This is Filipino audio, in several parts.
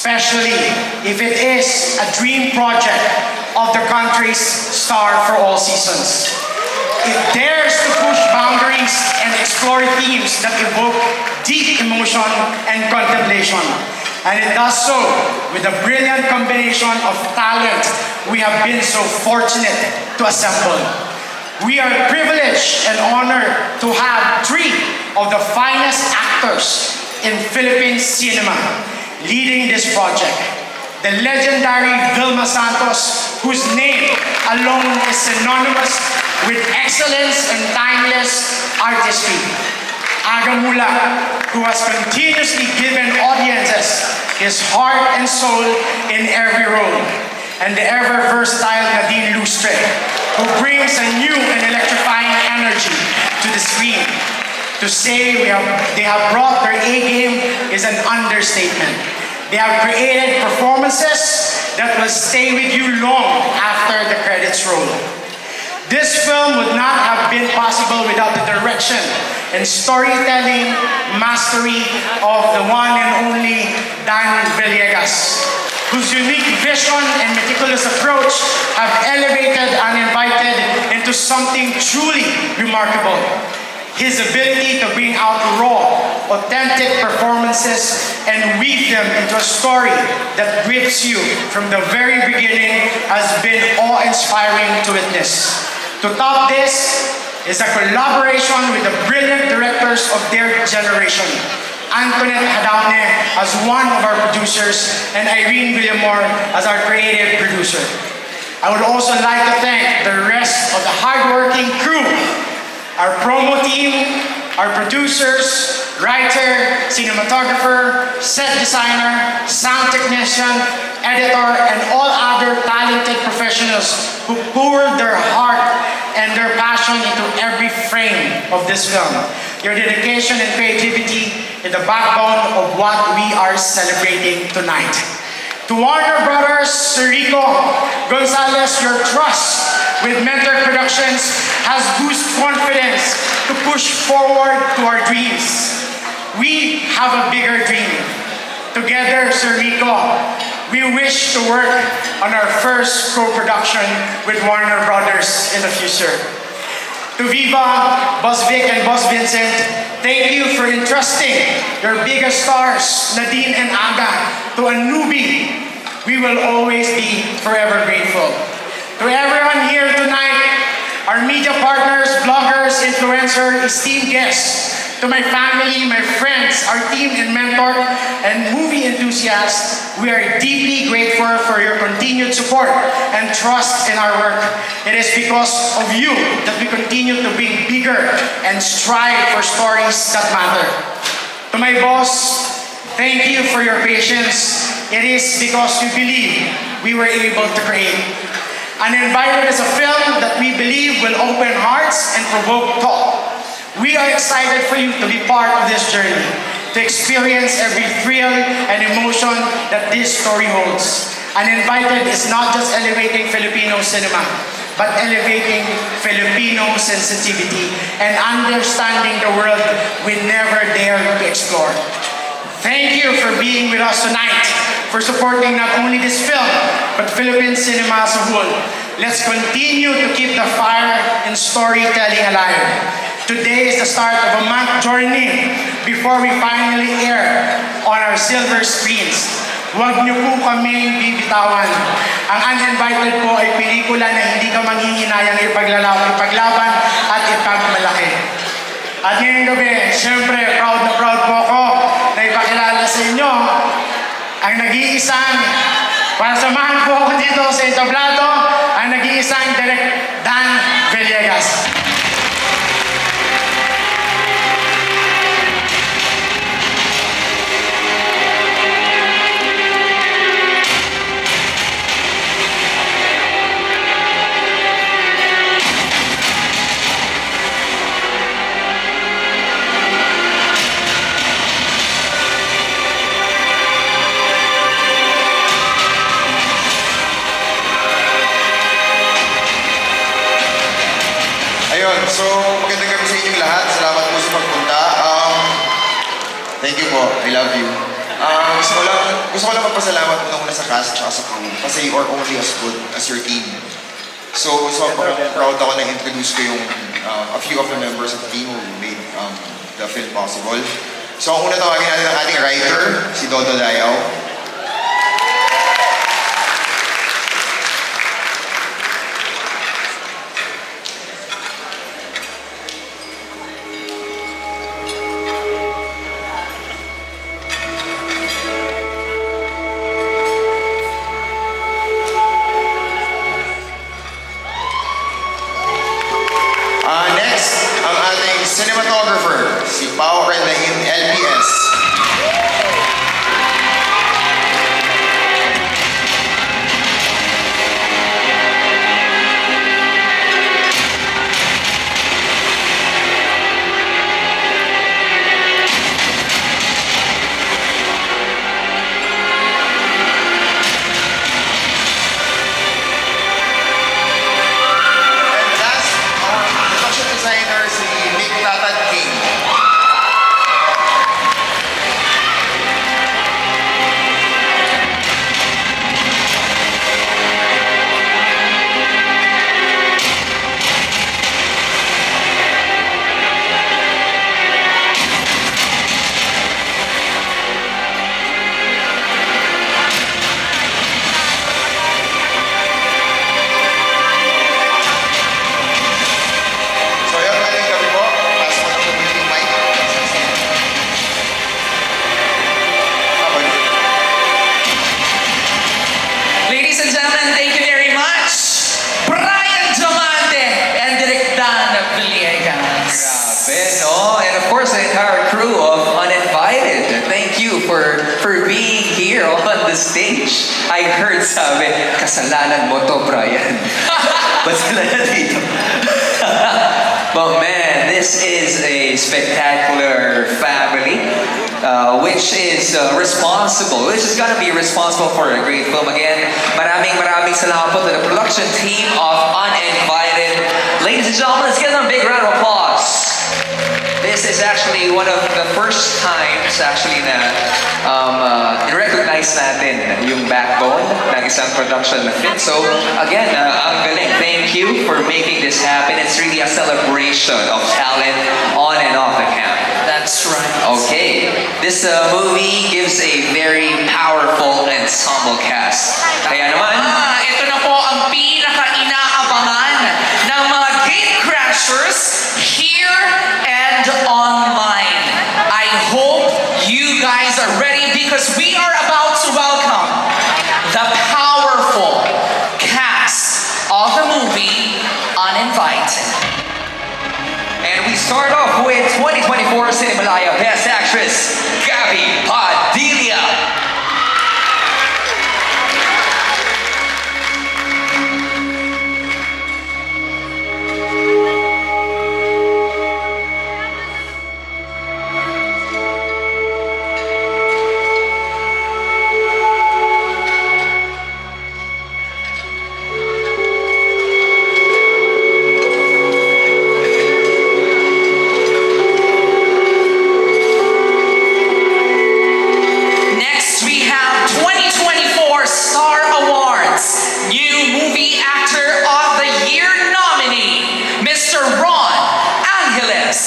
especially if it is a dream project of the country's star for all seasons. It dares to push boundaries and explore themes that evoke deep emotion and contemplation. And it does so with a brilliant combination of talent we have been so fortunate to assemble. We are privileged and honored to have three of the finest actors in Philippine cinema leading this project. The legendary Vilma Santos, whose name alone is synonymous with excellence and timeless artistry. Aga Mula, who has continuously given audiences his heart and soul in every role. And the ever-versatile Nadine Lustre, who brings a new and electrifying energy to the screen. To say they have brought their A-game is an understatement. They have created performances that will stay with you long after the credits roll. This film would not have been possible without the direction and storytelling mastery of the one and only Dan Villegas, whose unique vision and meticulous approach have elevated Uninvited into something truly remarkable. His ability to bring out raw, authentic performances and weave them into a story that grips you from the very beginning has been awe-inspiring to witness. To top this is a collaboration with the brilliant directors of their generation. Antoinette Hadaune as one of our producers and Irene Villamor as our creative producer. I would also like to thank the rest of the hardworking crew, our promo team, our producers, writer, cinematographer, set designer, sound technician, editor, and all other talented professionals who poured their heart and their passion into every frame of this film. Your dedication and creativity is the backbone of what we are celebrating tonight. To Warner Brothers, Rico Gonzalez, your trust with Mentor Productions has boosted confidence to push forward to our dreams. We have a bigger dream. Together, Sir Rico, we wish to work on our first co-production with Warner Brothers in the future. To Viva, Boss Vic and Boss Vincent, thank you for entrusting your biggest stars, Nadine and Aga, to a newbie. We will always be forever grateful. To everyone here tonight, our media partners, bloggers, influencers, esteemed guests, to my family, my friends, our team and mentor, and movie enthusiasts, we are deeply grateful for your continued support and trust in our work. It is because of you that we continue to be bigger and strive for stories that matter. To my boss, thank you for your patience. It is because we believe we were able to create. Uninvited is a film that we believe will open hearts and provoke thought. We are excited for you to be part of this journey, to experience every thrill and emotion that this story holds. Uninvited is not just elevating Filipino cinema, but elevating Filipino sensitivity and understanding the world we never dared to explore. Thank you for being with us tonight, for supporting not only this film, but Philippine cinema as a whole. Let's continue to keep the fire in storytelling alive. Today is the start of a month journey before we finally air on our silver screens. Huwag niyo po kaming bibitawan. Ang Uninvited po ay pelikula na hindi ka manghihinayang ipaglaban at ipagmalaki. At ngayong gabi, siyempre, proud na proud po ako na ipakilala sa inyo ang nag-iisang, para samahan po ako dito sa entablado, ang nag-iisang Direk Dan Villegas. So, magandang gabi sa inyong lahat. Salamat po sa pagpunta. Thank you po. I love you. Gusto ko lang magpasalamat muna sa cast at sa crew kasi you are only as good as your team. So sobrang proud ako na introduce ko yung a few of the members of the team who made the film possible. So ang una tawagin natin ang ating writer, si Dodo Dayaw. Next, ang ating cinematographer, si Pao Rendahin, LPS. And last, our production designer, si Nick Tatad King. So yun, galing gabi po. Pass mo na po muli yung mic. Habang Ladies and gentlemen, thank you very much. Brian Diamante and Direk Dan Villegas. Grabe, no? And of course, the entire crew of Uninvited. Thank you for being here on the stage. I heard sabi, kasalanan mo to, Brian. Ba't sila na dito? But man, this is a spectacular family, which is responsible, which is gonna be responsible for a great film. Again, maraming salamat po to the production team of Uninvited. Ladies and gentlemen, let's give them a big round of applause. This is actually one of the first times actually na recognize natin yung backbone ng isang production na film. So again, ang galing. Thank you for making this happen. It's really a celebration of talent on and off the camera. That's right. Okay, this movie gives a very powerful ensemble cast. Kaya naman, Ito na po ang pinaka-inaabangan ng mga gate crashers here and online. I hope you guys are ready because we are about to welcome the powerful cast of the movie Uninvited. and we start off with 2024 Cinemalaya Best Actress, Gabby Padilla. Next, we have 2024 Star Awards New Movie Actor of the Year nominee, Mr. Ron Angeles.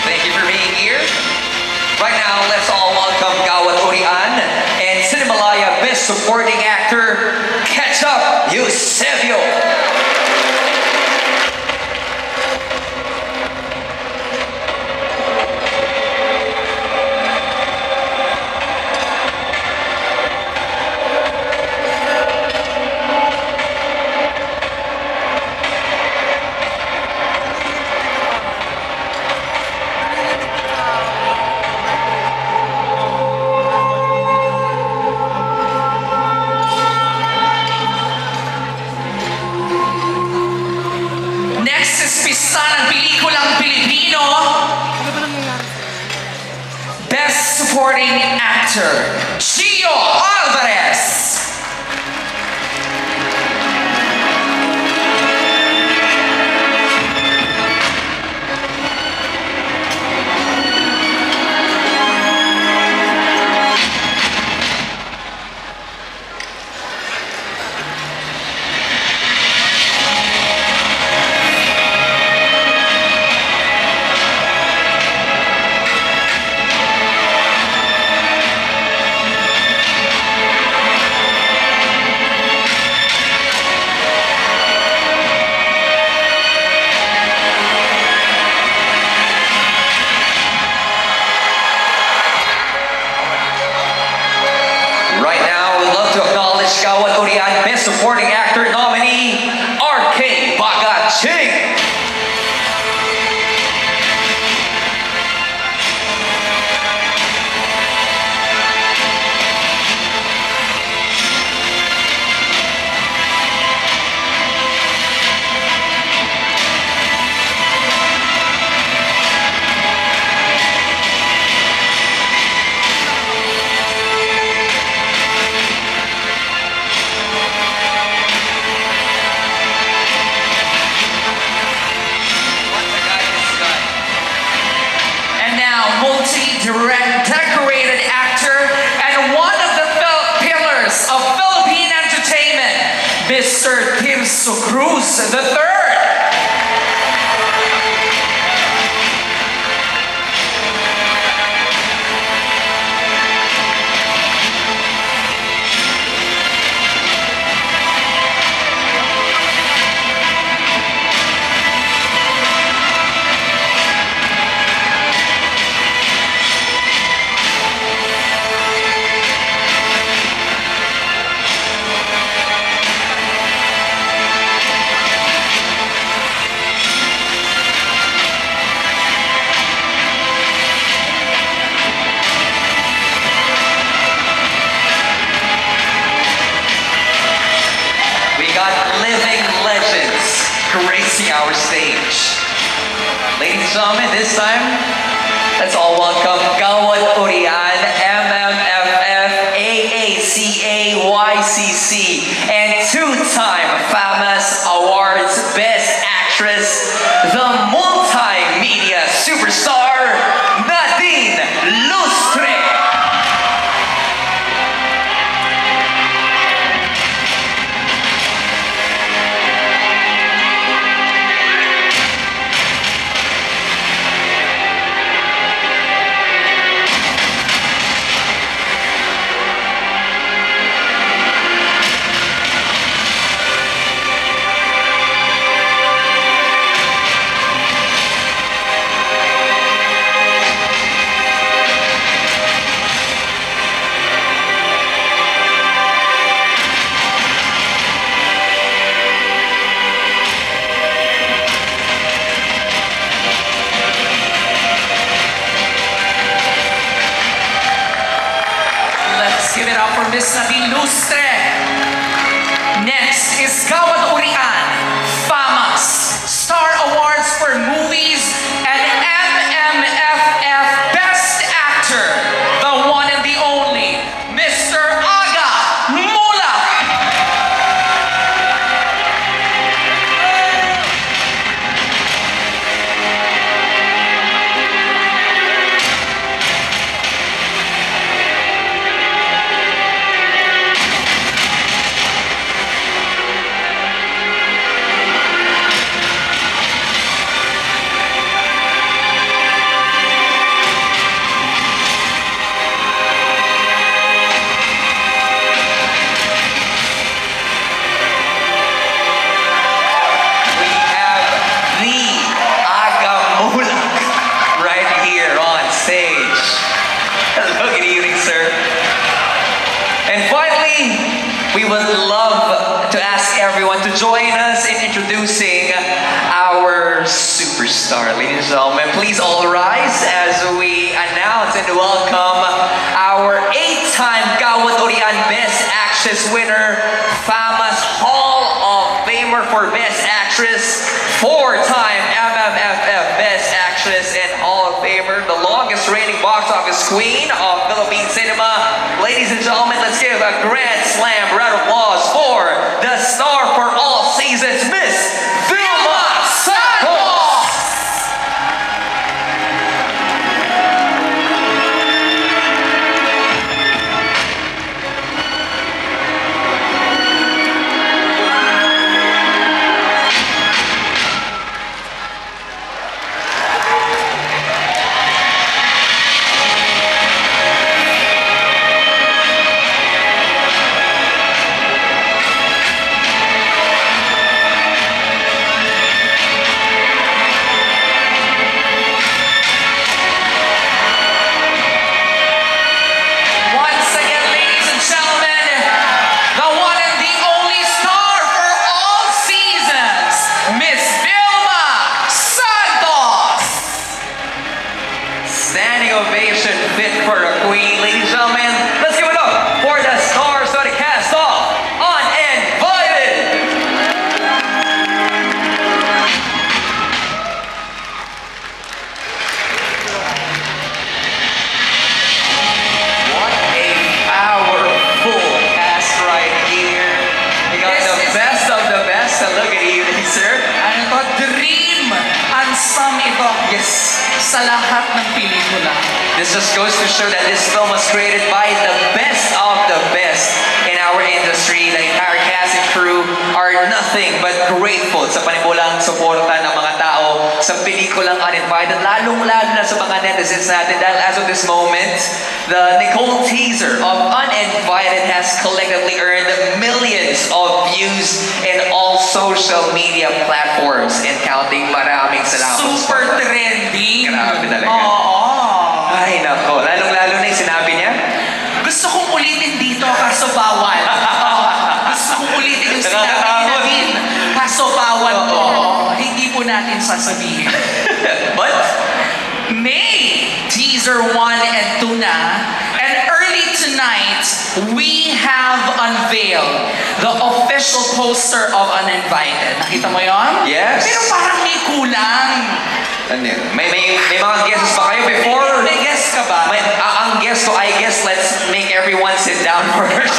Thank you for being here. Right now, let's all welcome Gawat Urian and Cinemalaya Best Supporting Actor, Ketchup Eusebio. actor Gio Alvarez. Right now, we'd love to acknowledge Kawat Urian Best Supporting Actor nominee, RK Bagaching. And now, multi-direct decorated actor and one of the pillars of Philippine entertainment, Mr. Tirso Cruz III. We got living legends gracing our stage. Ladies and gentlemen, this time, let's all welcome Kawat Urian, MMFF, AACA, YCC, and two-time FAMAS Awards Best Actress, the multimedia superstar, Nadine Lustre. Let's give it up for Miss Nadine Lustre. Next is Kawat Urian, FAMAS, Star Awards for Movies, and MMFF Best Actor, the one and the only, Mr. Aga Mula. We have the Agamulak right here on stage. Hello, good evening, sir. And finally, we would love to ask everyone to join us in introducing our superstar. Ladies and gentlemen, please all rise as we announce and welcome our 8-time Kawat Urian Best Actress winner, FAMAS Hall of Famer for Best Actress, 4-time MMFF Best Actress and Hall of Famer, the longest reigning box office queen of Philippine cinema, Ladies and gentlemen, let's give a grand slam round of applause for the star for all seasons, Miss Vilma Santos! Once again, ladies and gentlemen, the one and the only star for all seasons, Miss Vilma Santos. Standing ovation fit for a queen, ladies and gentlemen. Let's give it up for the stars of the cast of Uninvited. What a powerful cast right here. You got This the is- best of the best. And look at you, sir. Ano to? Dream ensemble ito Yes. sa lahat ng pelikula. This just goes to show that this film was created by the best of the best in our industry. The entire cast and crew are nothing but grateful sa panimulang suporta ng mga tao sa pelikulang Uninvited, lalong-lalo na sa mga netizens natin dahil as of this moment, the Nicole teaser of Uninvited has collectively earned millions of views in all social media platforms and counting. Maraming salamat. Super trending. Grabe talaga. Oo. Ay, nako. Lalong-lalo na yung sinabi niya. Gusto kong ulitin dito, kaso bawal. Gusto kong ulitin yung sinabi ni Nakakatakot. Nadine, kaso bawal po. Oo. Hindi po natin sasabihin. But, May teaser 1 and 2 na. And early tonight, we have unveiled the official poster of Uninvited. Nakita mo yon? Yes. Pero parang may kulang. ano yun? May mga guesses ba kayo before? May guess ka ba? Ang guess ko, I guess let's make everyone sit down first.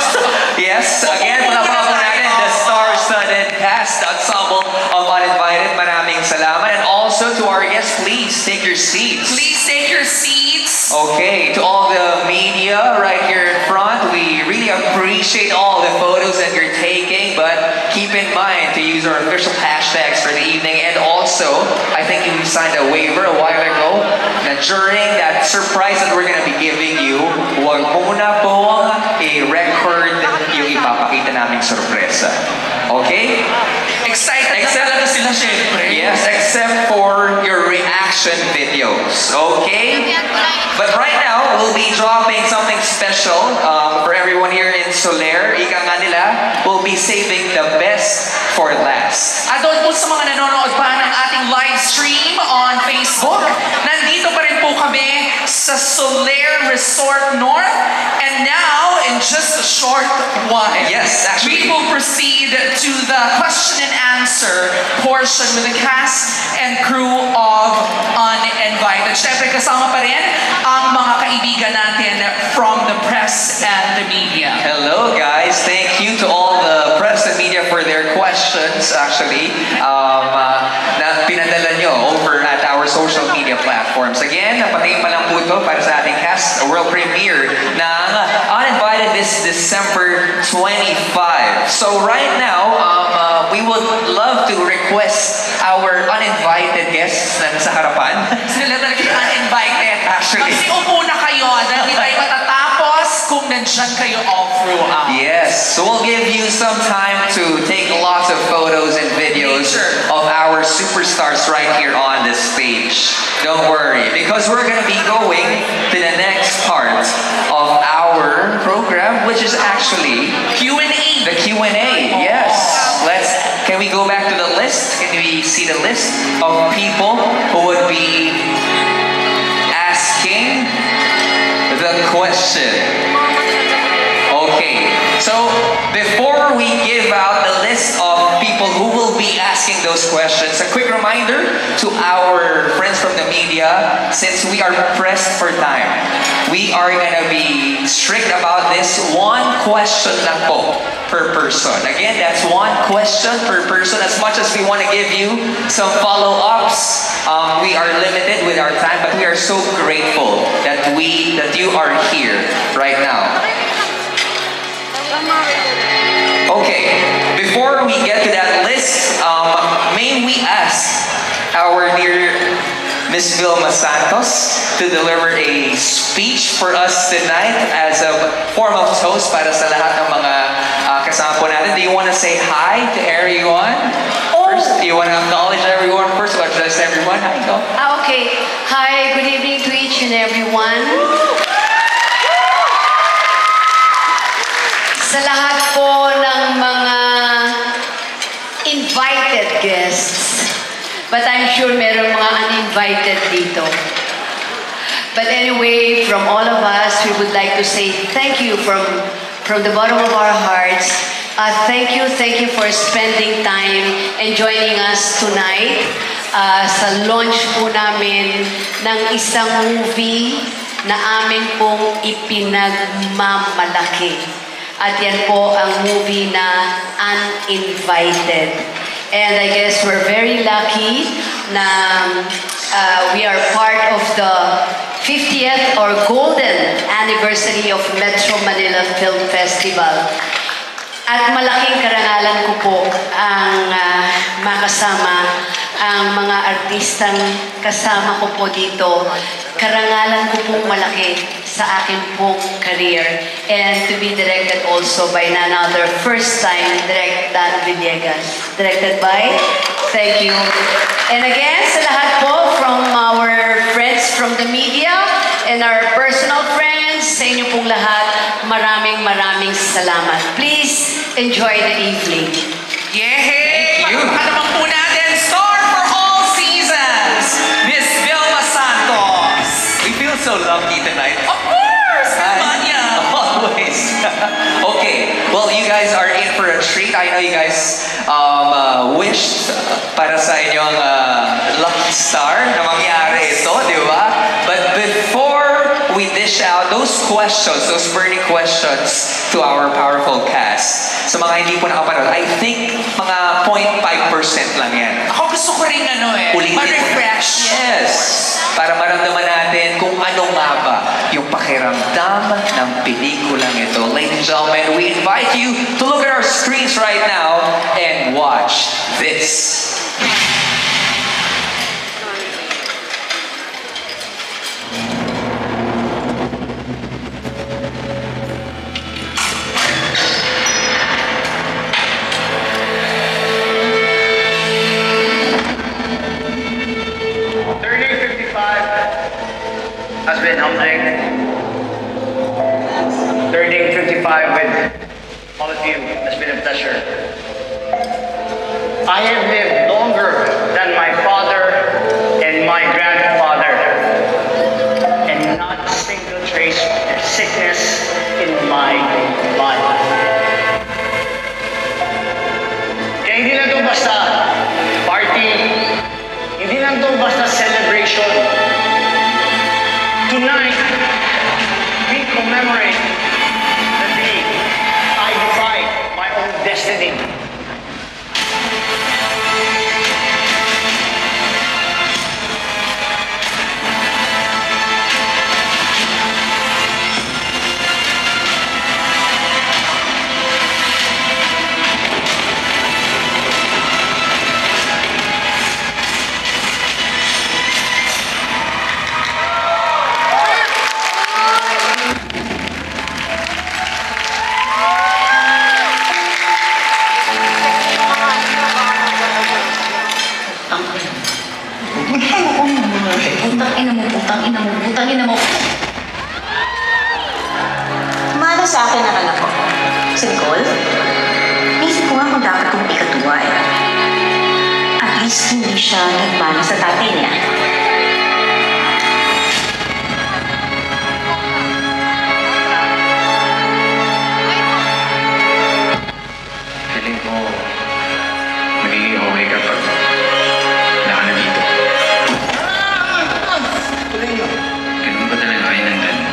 Yes, again, palapakan natin the star-studded cast ensemble of Uninvited. Maraming salamat. And also to our guests, please take your seats. Please take your seats. Okay, to all the media right here in front, we really appreciate all the photos that you're taking, but keep in mind to use our official hashtags for the evening. And also, I think you signed a waiver a while ago that during that surprise that we're gonna be giving you, huwag muna pong i-record yung ipapakita naming sorpresa. Okay? Excited na Except- talaga sila, syempre. Yes, except for your reaction videos. Okay? But right now, we'll be dropping something special for everyone here in Soler. Ika nga nila, we'll be saving the best for last. At doon po sa mga nanonood pa ng ating live stream on Facebook, nandito pa rin po kami sa Soler Resort North. And now, in just a short while, Yes, actually. we will proceed to the question and answer portion with the cast and crew of Uninvited. Siyempre, kasama pa rin ang mga kaibigan natin from the press and the media. Hello, guys. Thank you to all the press and media for their questions, actually, na pinadala nyo over at our social media platforms. Again, napatingin pa lang po ito para sa ating cast, a world premiere ng Uninvited this December 25. So right now, we would love to request our uninvited guests na nasa harapan. Sila talaga yung uninvited. Actually. Magsiupo na kayo dahil hindi tayo matatapos kung nandyan kayo all throughout. Yes, so we'll give you some time to take lots of photos and videos Sure. of our superstars right here on this stage. Don't worry, because we're gonna be going to the next part of our program, which is actually Q&A. the Q&A. Yes, can we go back to the list? Can we see the list of people who would be asking the question? Okay, so before we give out the list of people who will be asking those questions, a quick reminder to our friends from the media, since we are pressed for time, we are gonna be strict about this. One question lang po per person. Again, that's one question per person. As much as we want to give you some follow-ups, we are limited with our time, but we are so grateful that you are here right now. Okay, before we get to that list, may we ask our dear Miss Vilma Santos to deliver a speech for us tonight as a form of toast para sa lahat ng mga kasama po natin. Do you want to say hi to everyone? First, do you want to acknowledge everyone first or address everyone? Hi, go. Okay. Hi, good evening to each and everyone. Sa lahat po ng mga invited guests, but I'm sure meron mga uninvited dito. But anyway, from all of us, we would like to say thank you from the bottom of our hearts. Thank you for spending time and joining us tonight sa launch po namin ng isang movie na amin pong ipinagmamalaki. At yan po ang movie na Uninvited. And I guess we're very lucky na we are part of the 50th or golden anniversary of Metro Manila Film Festival. At malaking karangalan ko po ang makasama ang mga artistang kasama ko po dito. Karangalan ko pong malaki sa akin pong career and to be directed also by none other first time direct Dan Villegas. Directed by, thank you. And again, sa lahat po from our friends from the media and our personal friends, sa inyo pong lahat, maraming salamat. Please enjoy the evening. Yay! Thank you. Ano naman po natin, star for all seasons, Miss Vilma Santos. We feel so lucky tonight. Of course! Hi. Naman yan. Always. Okay. Well, you guys are in for a treat. I know you guys wished para sa inyong lucky star na mangyari ito, di ba? But before we dish out those questions, those burning questions to our powerful cast, sa mga hindi po nakapanood, I think mga 0.5% lang yan. Ako gusto ko rin Ulitin mo. ma-refresh. Yes. Para maramdaman natin kung ano nga ba yung pakiramdam ng pelikulang ito. Ladies and gentlemen, we invite you to look at our screens right now and watch this. Has been humbling. Turning 55 with all of you has been a pleasure. I have lived longer than my father and my grandfather, and not a single trace of sickness in my body. Kaya hindi lang ito basta party, hindi lang ito basta celebration. Tonight, we commemorate the day I defied my own destiny. Putang ina mo. Mana sa akin ang anak ko. Si Nicole? Naisip ko nga kung dapat kong ikatuwa eh. At least hindi siya nagmana sa tatay niya. Feeling ko, magiging okay kapag wala ka na dito. Ganun ba talaga kayo ng dad mo?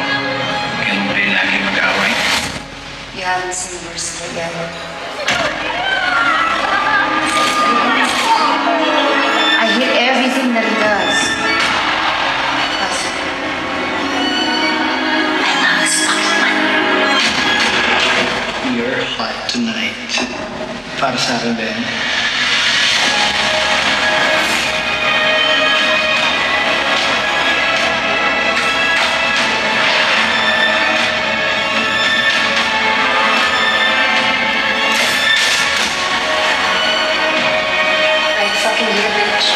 haven't seen Ursula yet. I hear everything that he does. I love his fucking money. You're hot tonight. Para sa akin din. I fucking hear bitch.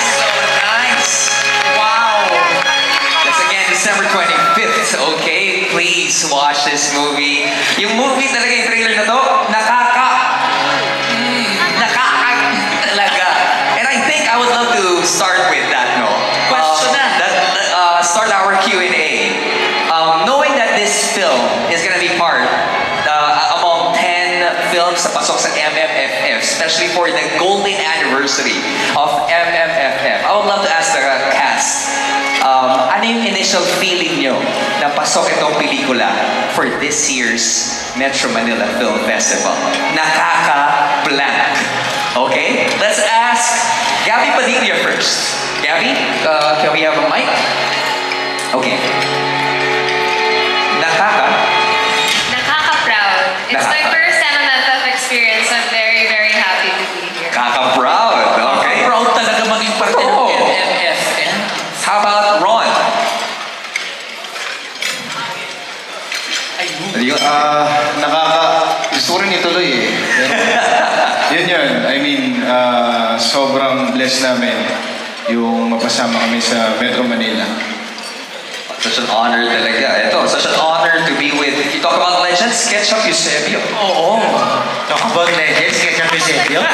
So nice. Wow. That's again December 25th. Okay, please watch this movie. Yung movie talaga, yung trailer na to, talaga. And I think I would love to start with that, no? Question na. Start our Q&A. Knowing that this film is gonna be part among 10 films na pasok sa MMFF, especially for the golden anniversary of MMFF, I would love to ask the cast, ano yung initial feeling nyo na pasok itong pelikula for this year's Metro Manila Film Festival? Nakaka-blank. Okay? Let's ask Gabby Padilla first. Gabby, can we have a mic? Okay. Nakaka-proud. It's my first MMFF experience. I'm very, very happy to be here. Kaka-proud. Okay. Proud talaga maging parte ng Oo. MMFF. How about Ron? Ayun. Gusto ko rin ituloy eh. Pero, yun. I mean, sobrang blessed namin yung mapasama kami sa Metro Manila. Such an honor talaga. Ito, such an honor to be with, you talk about legends, Ketchup Eusebio. Oo. Talk about legends, Ketchup Eusebio.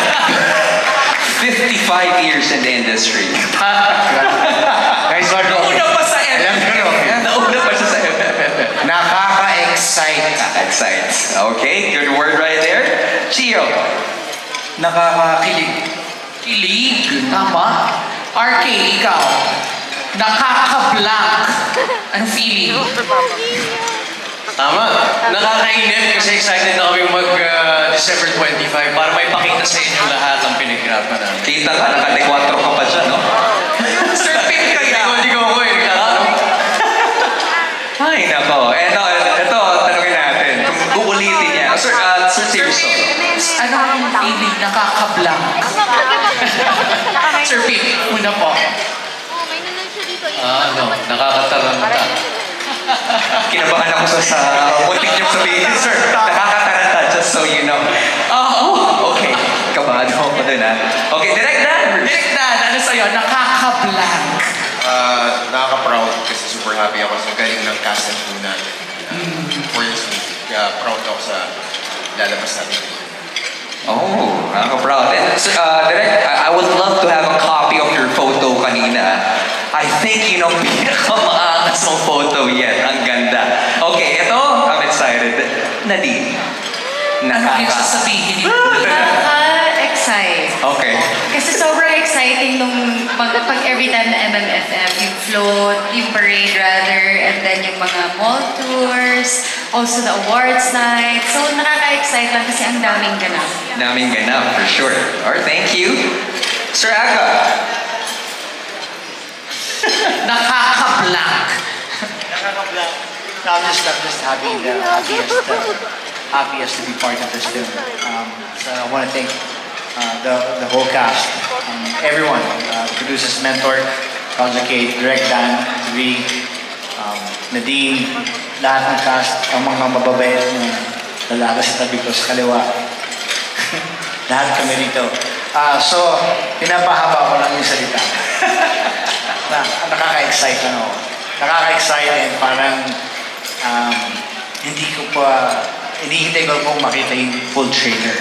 55 years in the industry. Guys, what Nauna pa sa Alam ko, no? Nauna pa siya sa MMFF. Nakaka-excite. Excited. Okay, good word right there. Gio. Nakakakilig. Kilig. Tama. RK, ikaw. Nakaka-blank. Anong feeling? Tama. Nakakainip kasi excited na kami mag-December 25 para may pakita sa inyo lahat ang pinaghirapan namin. Kita ka, naka-4 ka pa dyan, no? Sir Pink kaya. Ligaw ako eh. Nagtatanong. Ay, nako. Ito, tanongin natin. Kung uulitin niya. Sir Tirso. Anong feeling? Nakaka-blank. Sir Pink, una po. Nakakataranta. Kinabahan ako sa muntik niyong sabihin, sir. Nakakataranta, just so you know. Oo. Okay. Kabado ako dun, ha? Okay, direct Dan. Direct Dan, ano sa'yo? Nakaka-blank. Nakaka-proud kasi super happy ako sa galing ng cast and crew natin. For this movie. Kaya proud ako sa lalabas natin. Oh, nakaka-proud. And, direct, I would love to have a copy of your photo kanina. I think, pinakamaangas mong photo yet. Ang ganda. Okay, ito, I'm excited. Nadine. Ano yung sasabihin niyo? Nakaka-excite. Okay. Kasi sobrang exciting nung pag every time na MMFF, yung float, yung parade rather, and then yung mga mall tours, also the awards night. So nakaka-excite lang kasi ang daming ganap. Daming ganap, for sure. Alright, thank you. Sir Aga. Nakaka-blank. No, I'm just happy, happiest to be part of this film. So I want to thank the whole cast, everyone, producers, mentor, Project K, Direct Dan, TV, Nadine, lahat ng cast, ang mga mababait na lalaki sa tabi ko sa kaliwa. Lahat kami rito. So, pinapahaba ko lang yung salita. Nakaka-excite lang ako. Nakaka-excite and parang hinihintay ko pong makita yung full trailer.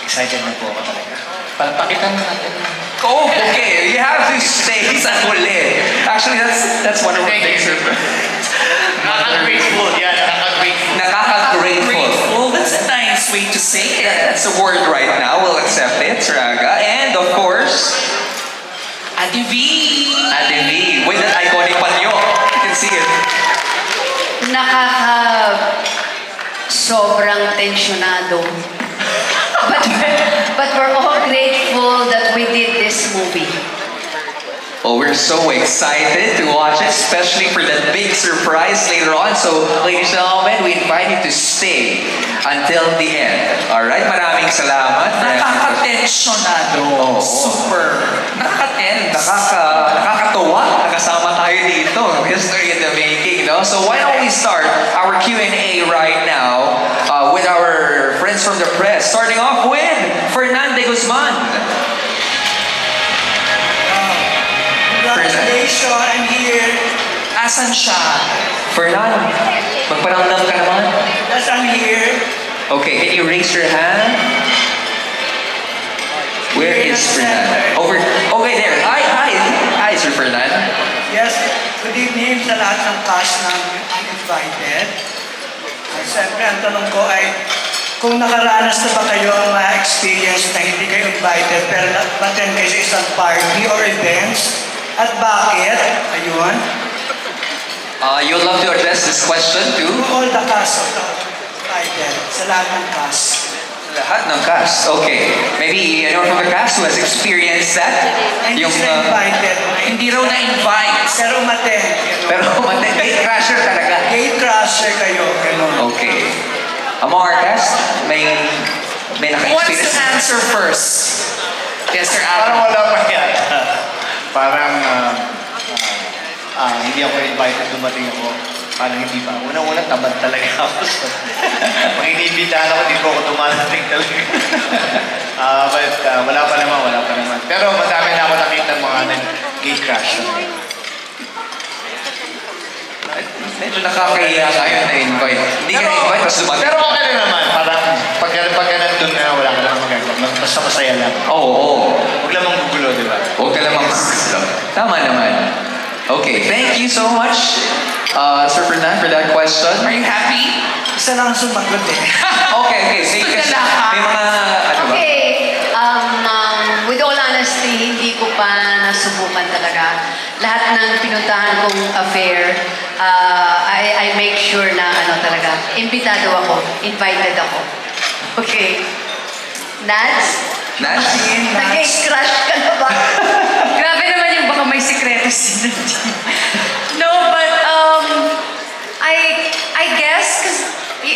Excited na po ako talaga. Palpakitan na natin. Oh, okay. You have to stay sa huli. Actually, that's one of the things. Nakaka-grateful. Yeah, nakaka-grateful. Nakaka-grateful. Grateful. That's a nice way to say it. That's a word right now. We'll accept it, Sir Aga. of course, Ate V. Ate V, with that iconic panyo. You can see it. Sobrang tensyonado. But we're all grateful that we did this movie. Oh, we're so excited to watch it, especially for that big surprise later on. So, ladies and gentlemen, we invite you to stay until the end. Alright, maraming salamat. Nakaka-tensionado. Oo. Super. Nakaka-tense. Nakakatuwa. Nakasama tayo dito. History in the making, no? So why don't we start our Q&A right now with our friends from the press. Starting off with Fernande Guzman. Congratulations, I'm here. Asan siya? Fernan, magparamdam ka naman. Yes, I'm here. Okay, can you raise your hand? Where is Fernan? Over. Okay, there. Hi, Sir Fernan. Yes, good evening sa lahat ng cast ng Uninvited. Siyempre, ang tanong ko ay, kung nakaranas na ba kayo ang mga experience na hindi kayo invited pero natin kayo sa isang party or events? At bakit? Ayun. You'd love to address this question To to all the cast of the Uninvited, sa lahat ng cast. lahat ng cast. Okay. Maybe anyone from the cast who has experienced that? Hindi Yung, sila invited. Hindi raw na-invite. Pero umattend. pero gate crasher talaga. Gate crasher kayo. Ganun. Okay. Among our cast, may Who wants to naka-experience. answer first? Yes, Sir Parang Adam. wala pa yan. Parang hindi ako invited, dumating ako. Parang hindi pa. Unang-una, tamad talaga ako. Pag iniimbitahan ako, di ko ako dumarating talaga. But wala pa naman. Pero madami na ako nakita ng mga gate crash. Medyo nakakahiya nga yun na invite. Hindi ka na-invite, tapos dumating. Pero okay na naman. Parang pagka nandun na, wala ka naman magagawa. Basta masaya lang. Oo. Huwag lang manggugulo, di ba? Huwag ka lamang Tama naman. Okay, thank you so much, Sir Fernan, for that question. Are you happy? Isa lang sumagot eh. Okay, say Gusto kasi na lahat. may mga, ano ba? Okay, with all honesty, hindi ko pa nasubukan talaga. Lahat ng pinuntahan kong affair, I make sure na talaga, imbitado ako, invited ako. Okay. Nads? Nash? Nag-crush ka na ba? Grabe naman yung baka may sikreto si Nadine. No, but I guess, kasi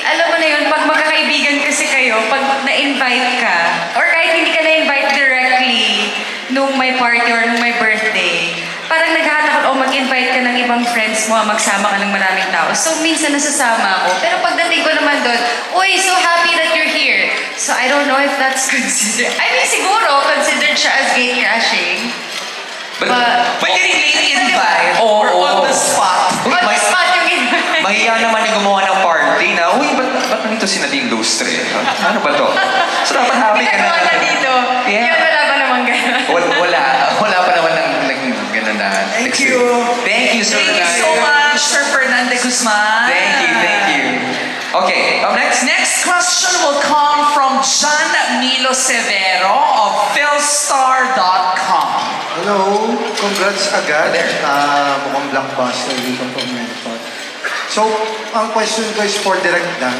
alam mo na yun, pag magkakaibigan kasi kayo, pag na-invite ka, or kahit hindi ka na-invite directly nung may party or nung may birthday, parang naghahanap o mag-invite ka ng ibang friends mo, magsama ka ng maraming tao. So, minsan nasasama ako. Pero pagdating ko naman doon, uy, so happy that you're here. So, I don't know if that's considered, I mean, siguro, considered siya as gate crashing. But Pwede rin late invite or on the spot. Uy, On the spot yung invite. mahiya naman yung gumawa ng party na, uy, ba't nandito si Nadine Lustre? Ano ba to? So, dapat happy ka na. Ginagawa na dito. Yeah. Yun, wala ba namang gano'n? Wala pa naman naging gano'n na. Thank you. Thank you, Sir Thank you Fernan. so much, Sir Fernande Guzman. Thank you. Okay, up next. Next question will come from John Milo Severo of Philstar.com. Hello, congrats agad. Mukhang blockbuster dito from Medford. So, ang question ko is for Direct Dan.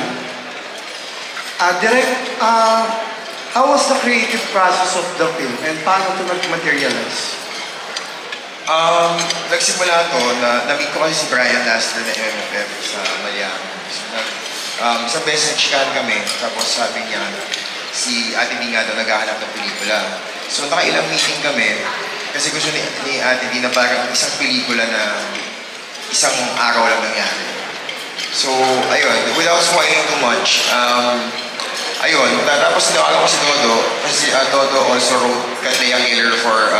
Direct, how was the creative process of the film and paano ito nag-materialize? Nagsimula to, na-meet ko kasi si Brian last year na MMFF sa Miami. So, isang beses nag-chikahan kami, tapos sabi niya, si Ate D nga daw naghahanap ng pelikula. So, nakailang meeting kami, kasi gusto ni Ate D na parang isang pelikula na isang araw lang nangyari. So, ayun, without spoiling too much, ayun, tapos tinawagan ko si Dodo, kasi Dodo also wrote Katlea Killer for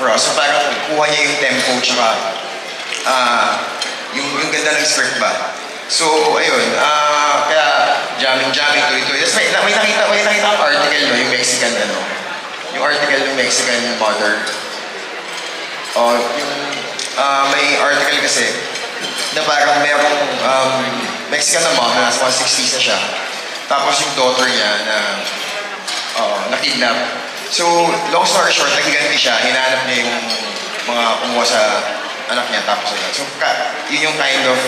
us. So parang kuha niya yung tempo, tsaka yung ganda ng script ba. So, ayun, kaya jamming, tuloy-tuloy. Tapos may nakita akong article, no, yung Mexican, yung article ng Mexican mother. May article kasi, na parang merong Mexican na mom na nasa 60s na siya. Tapos yung daughter niya na na-kidnap. So, long story short, nagiganti siya. Hinanap niya yung mga kumuha sa anak niya. Tapos ayun. So, yun yung kind of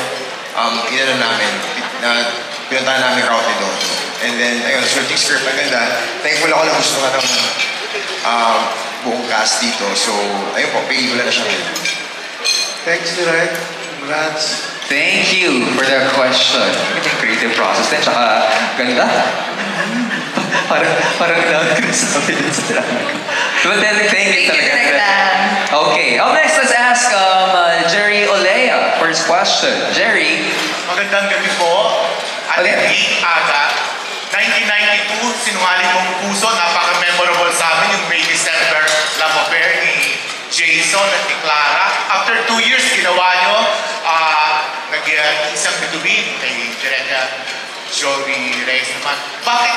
inano namin na pinuntahan namin route ni Dodo. And then, ayun, sorting script, ang ganda. Thankful ako na gusto ka ng buong cast dito. So, ayun po, pelikula na siya ngayon. Thanks, Direk. Congrats. Thank you for that question. Yung creative process din, tsaka ganda. parang dami ko nasabi din sa drama ko. But then, thank you talaga. Okay, up next, let's ask Jerry Olea. First question. Jerry, Magandang gabi po. Ate Okay. Vic Aga. 1992, Sinungaling Mong Puso. Napaka-memorable sa amin yung May December love affair ni Jason at ni Clara. After 2 years, ginawa nyo nag-isang bituin kay Direka Joey Reyes naman. Bakit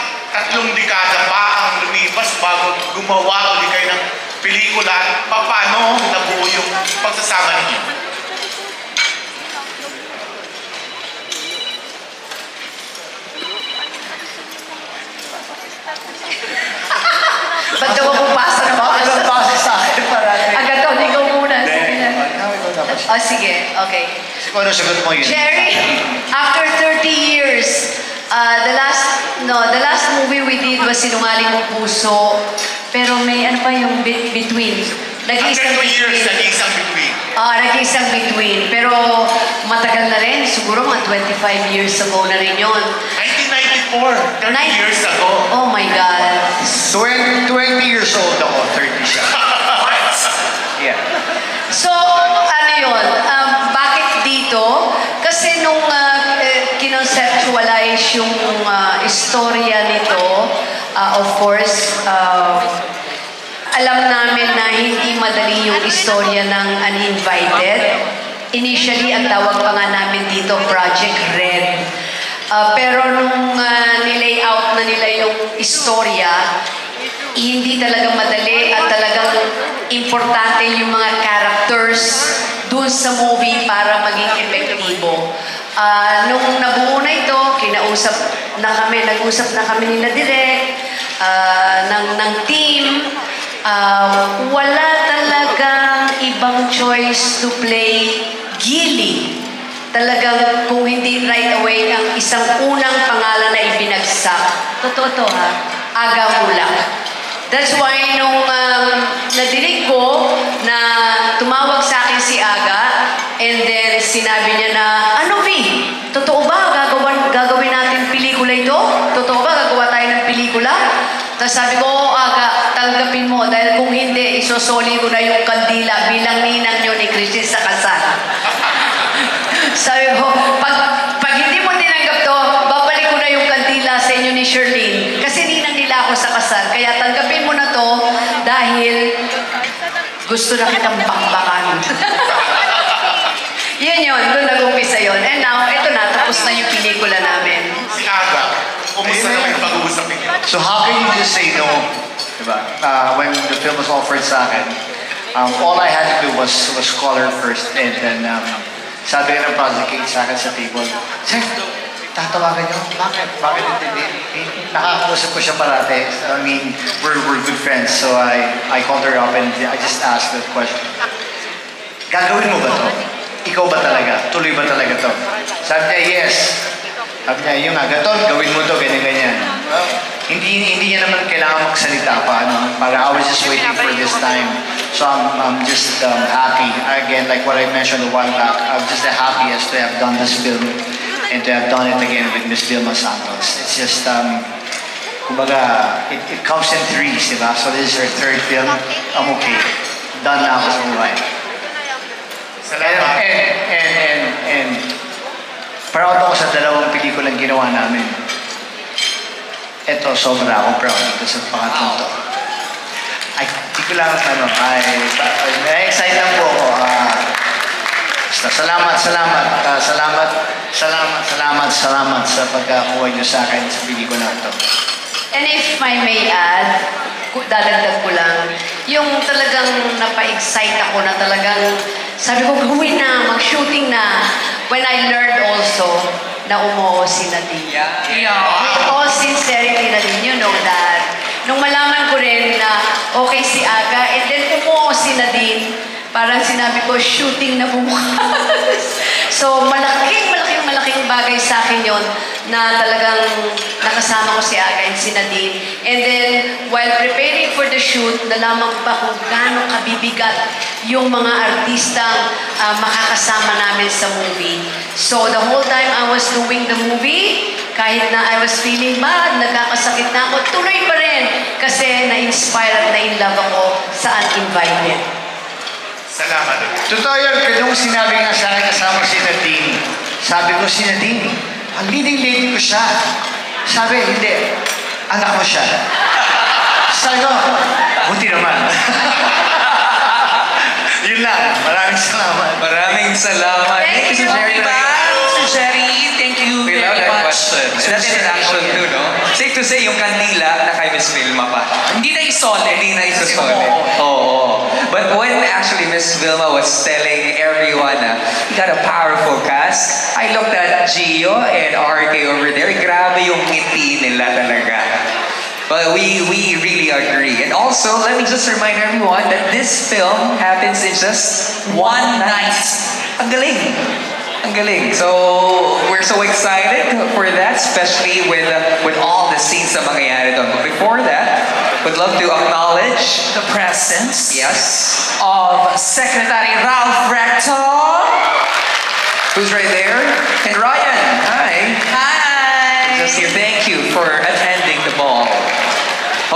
3 dekada pa ang lumipas bago gumawa ulit kayo ng pelikula? Paano nabuo yung pagsasama ninyo? Ba't daw pupasa ng Bakit base sa akin parati? Agad daw, ikaw muna. Sige na. Ikaw dapat. Oh, sige. Okay. Siguro sagot mo yun. Jerry, after 30 years, the last movie we did was Sinungaling Mong Puso. Pero may ano pa yung between. After Nag-iisang 2 years, between. nag-isang bituin. Nag-iisang between. Pero matagal na rin. Siguro mga 25 years ago na rin yun. 1994, 30 years ago. Oh my God. 20 years old ako, 30 siya. Yeah. So, ano yun? Bakit dito? Kasi nung kinonceptualize yung istorya nito, of course, alam namin na hindi madali yung istorya ng Uninvited. Initially, ang tawag pa nga namin dito, Project Red. Pero nung nilay-out na nila yung istorya, hindi talaga madali at talagang importante yung mga characters dun sa movie para maging epektibo. Nung nabuo na ito, nag-usap na kami nila direct, ng team. Wala talagang ibang choice to play Gilly. Talagang kung hindi right away ang isang unang pangalan na ibinagsak. Totoo to ha? Aga Mula. That's why nung nadinig ko na tumawag sa akin si Aga and then sinabi niya na, ano Vi? Totoo ba? Gagawin natin pelikula ito? Totoo ba? Gagawa tayo ng pelikula? Tapos sabi ko, oo Aga, tanggapin mo dahil kung hindi, isosoli ko na yung kandila bilang ninang nyo ni Christine sa kasal. Sabi ko, pag hindi mo tinanggap to, babalik ko na yung kandila sa inyo ni Sherlyn. Kasi ninang nila ako sa kasal. Kaya tanggapin mo na to dahil gusto na kitang bakbakan. Yun, doon nag-umpisa yun. And now, ito na, tapos na yung pelikula namin. Si Aga, kumusta naman yung pag-uusap ninyo? So how can you just say no? Diba? When the film was offered sa akin, all I had to do was call her first and then sabi ka ng project case sa akin sa table, Sir, tatawagan niyo? Bakit? Bakit hindi? Nakakausap ko siya parati. I mean, we're good friends. So I called her up and I just asked the question, gagawin mo ba to? Ikaw ba talaga? Tuloy ba talaga to? Sabi niya, yes. Sabi niya, yung aga to, gawin mo to, ganyan-ganyan. Well, hindi niya naman kailangan magsalita pa. Para I was just waiting for this time. So I'm just happy. Again, like what I mentioned a while back, I'm just the happiest to have done this film and to have done it again with Miss Vilma Santos. It's just, kumbaga, it comes in threes, diba? So this is her third film. I'm okay. Done na ako sa buhay. And proud ako sa dalawang pelikulang ginawa namin. Ito, sobra ako proud dito sa pangatlong to. Ay, di ko lang, na-excite lang po ako. Basta, salamat sa pagkakuha niyo sa akin sa pelikula ito. And if I may add, dadagdag ko lang, yung talagang napa-excite ako na talagang sabi ko, gawin na, mag-shooting na. When I learned also na umuo si Nadine. Yeah. With all sincerity, Nadine, you know that. nung malaman ko rin na okay si Aga, and then umuo si Nadine, parang sinabi ko, shooting na bukas. So, malaking bagay sa akin yon na talagang nakasama ko si Aga and si Nadine. And then, while preparing for the shoot, nalaman ko pa kung gaano kabibigat yung mga artistang makakasama namin sa movie. So, the whole time I was doing the movie, kahit na I was feeling bad, nagkakasakit na ako, tuloy pa rin kasi na-inspire at na-in-love ako sa Uninvited. Salamat. Totoo yun, kung sinabi nga sa akin kasama si Nadine, sabi ko si Nadine, ang leading lady ko siya. Sabi, hindi, anak mo siya. Sabi ko, buti naman. Yun lang, maraming salamat. Maraming salamat. Thank you, Sir Jerry. Sir Jerry, thank you We very love that much. question. That introduction too, no? Safe to say, yung kandila na kay Miss Vilma pa. Hindi na isole. Hindi na isusole. Oo. But when actually Miss Vilma was telling everyone na you got a powerful cast, I looked at Gio and RK over there. Grabe yung ngiti nila talaga. But we really agree. And also, let me just remind everyone that this film happens in just one night. Ang galing. Ang galing. So, we're so excited for that, especially with all the scenes na mangyayari doon. But before that, would love to acknowledge The presence yes, of Secretary Ralph Recto. who's right there, and Ryan. Hi. Hi. Just here. Thank you for attending the ball.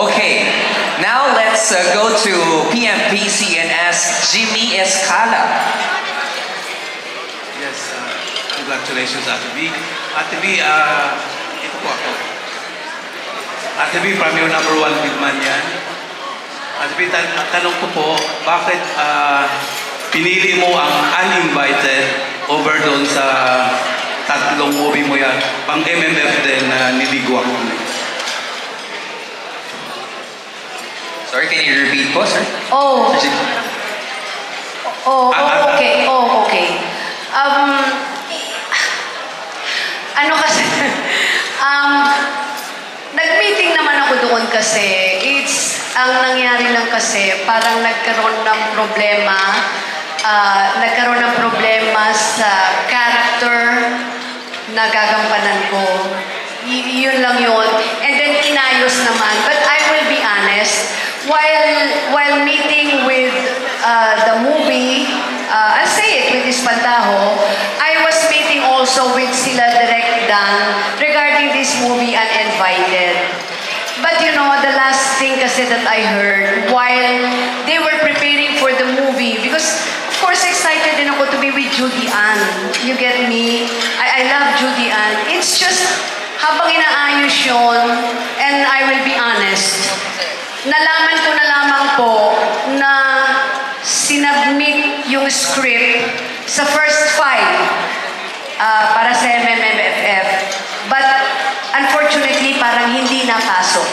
Okay, now let's go to PMPC and ask Jimmy Escala. Yes, congratulations, Ate B. Ate B, ito po ako. Ate B, from your number one big man yan. Ate B, tanong ko po, bakit pinili mo ang Uninvited over doon sa tatlong movie mo yan, pang MMF din na niligwak mo? Sorry, can you repeat po, sir? Oh, Sir Jimmy. okay. Ano kasi, nag-meeting naman ako doon kasi, ang nangyari lang kasi, parang nagkaroon ng problema sa character na gagampanan ko. Yun lang yun. And then inayos naman. But I will be honest, while meeting with the movie, I'll say it with Espantajo, I was meeting also with sila Direk Dan regarding this movie Uninvited. But you know, the last thing kasi that I heard while they were preparing for the movie, because of course excited din ako to be with Judy Ann. You get me? I love Judy Ann. It's just, habang inaayos yun, and I will be honest, nalaman ko na lamang po na sinubmit yung script sa first file para sa MMFF. But unfortunately, parang hindi napasok.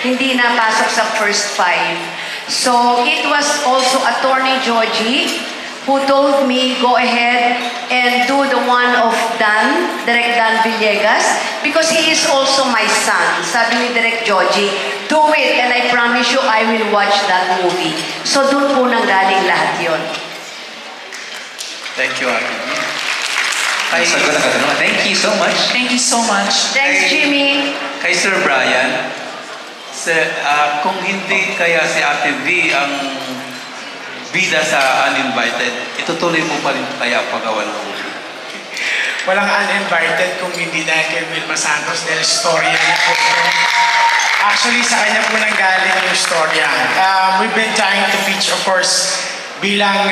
Hindi napasok sa first file. So it was also Attorney Georgie who told me, go ahead and do the one of Dan, Direk Dan Villegas, because he is also my son. Sabi ni Direk Georgie, do it, and I promise you, I will watch that movie. So doon po nanggaling lahat yon. Thank you, Ate B. Sagot na katanungan. Thank you so much. Thank you so much. Thanks, Jimmy. Kay Sir Brian, kung hindi kaya si Ate V ang bida sa Uninvited, itutuloy mo pa rin kaya paggawa ng movie? Walang Uninvited kung hindi dahil kay Vilma Santos dahil storya niya po. Actually, sa kanya po nanggaling yung storya. We've been trying to pitch, of course, bilang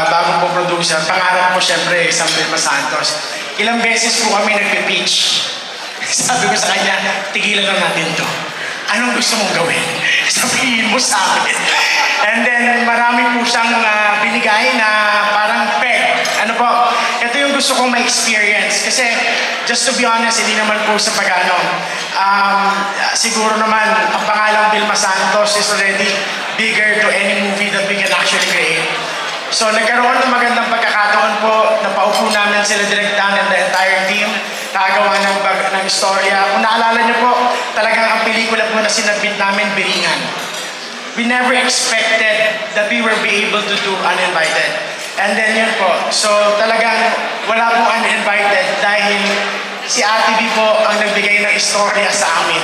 bagong po producer. Pangarap mo siyempre, isang Vilma Santos. Ilang beses po kami nagpipitch. Sabi ko sa kanya, tigilan lang natin to. Anong gusto mong gawin? Sabihin mo sa akin. And then, marami po siyang binigay na parang peg. Ano po, ito yung gusto kong ma-experience. Kasi, just to be honest, hindi naman po sa pag-ano. Siguro naman, ang pangalang Vilma Santos is already bigger to any movie that we can actually create. So, nagkaroon ng magandang pagkakataon po. Napaupo namin sila Direk Dan and the entire team. Nakagawa ng ng istorya. Kung naalala niyo po, talagang ang pelikula po na sinabit namin, Biringan. We never expected that we will be able to do Uninvited. And then yun po, so talagang wala pong Uninvited dahil si Ate B po ang nagbigay ng istorya sa amin.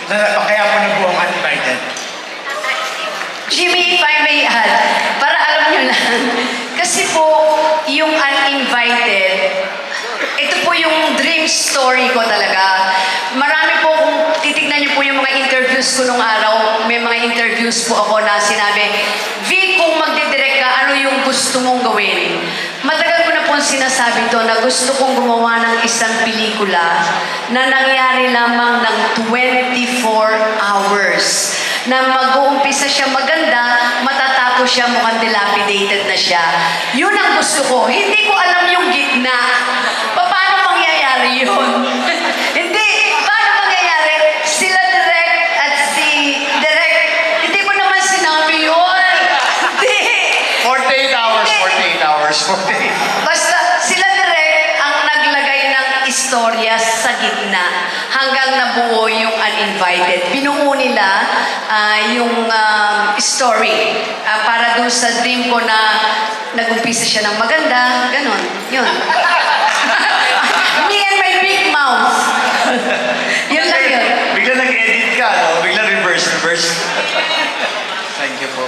Kaya po nabuo ang Uninvited. Jimmy, if I may add, para alam nyo lang, kasi po, yung Uninvited, ito po yung dream story ko talaga. Marami po, kung titignan niyo po yung mga interviews ko nung araw, may mga interviews po ako na sinabi, V, kung magdidirect ka, ano yung gusto mong gawin? Matagal ko na po sinasabi to na gusto kong gumawa ng isang pelikula na nangyari lamang ng 24 hours. Na mag-uumpisa siya maganda, matatapos siya mukhang dilapidated na siya. Yun ang gusto ko. Hindi ko alam yung gitna. Paano mangyayari yun? Hindi. Paano mangyayari? Sila Direk at si Direk, hindi ko naman sinabi yun. Hindi. 48 hours, 48 hours, 48. Basta sila Direk ang naglagay ng istorya sa gitna hanggang nabuo yung Uninvited. Binuo nila yung story para doon sa dream ko na nag-umpisa siya ng maganda, ganon, yun. Me and my big mouth. Yun lang yun. Bigla nag-edit ka, no? Bigla reverse. Thank you po.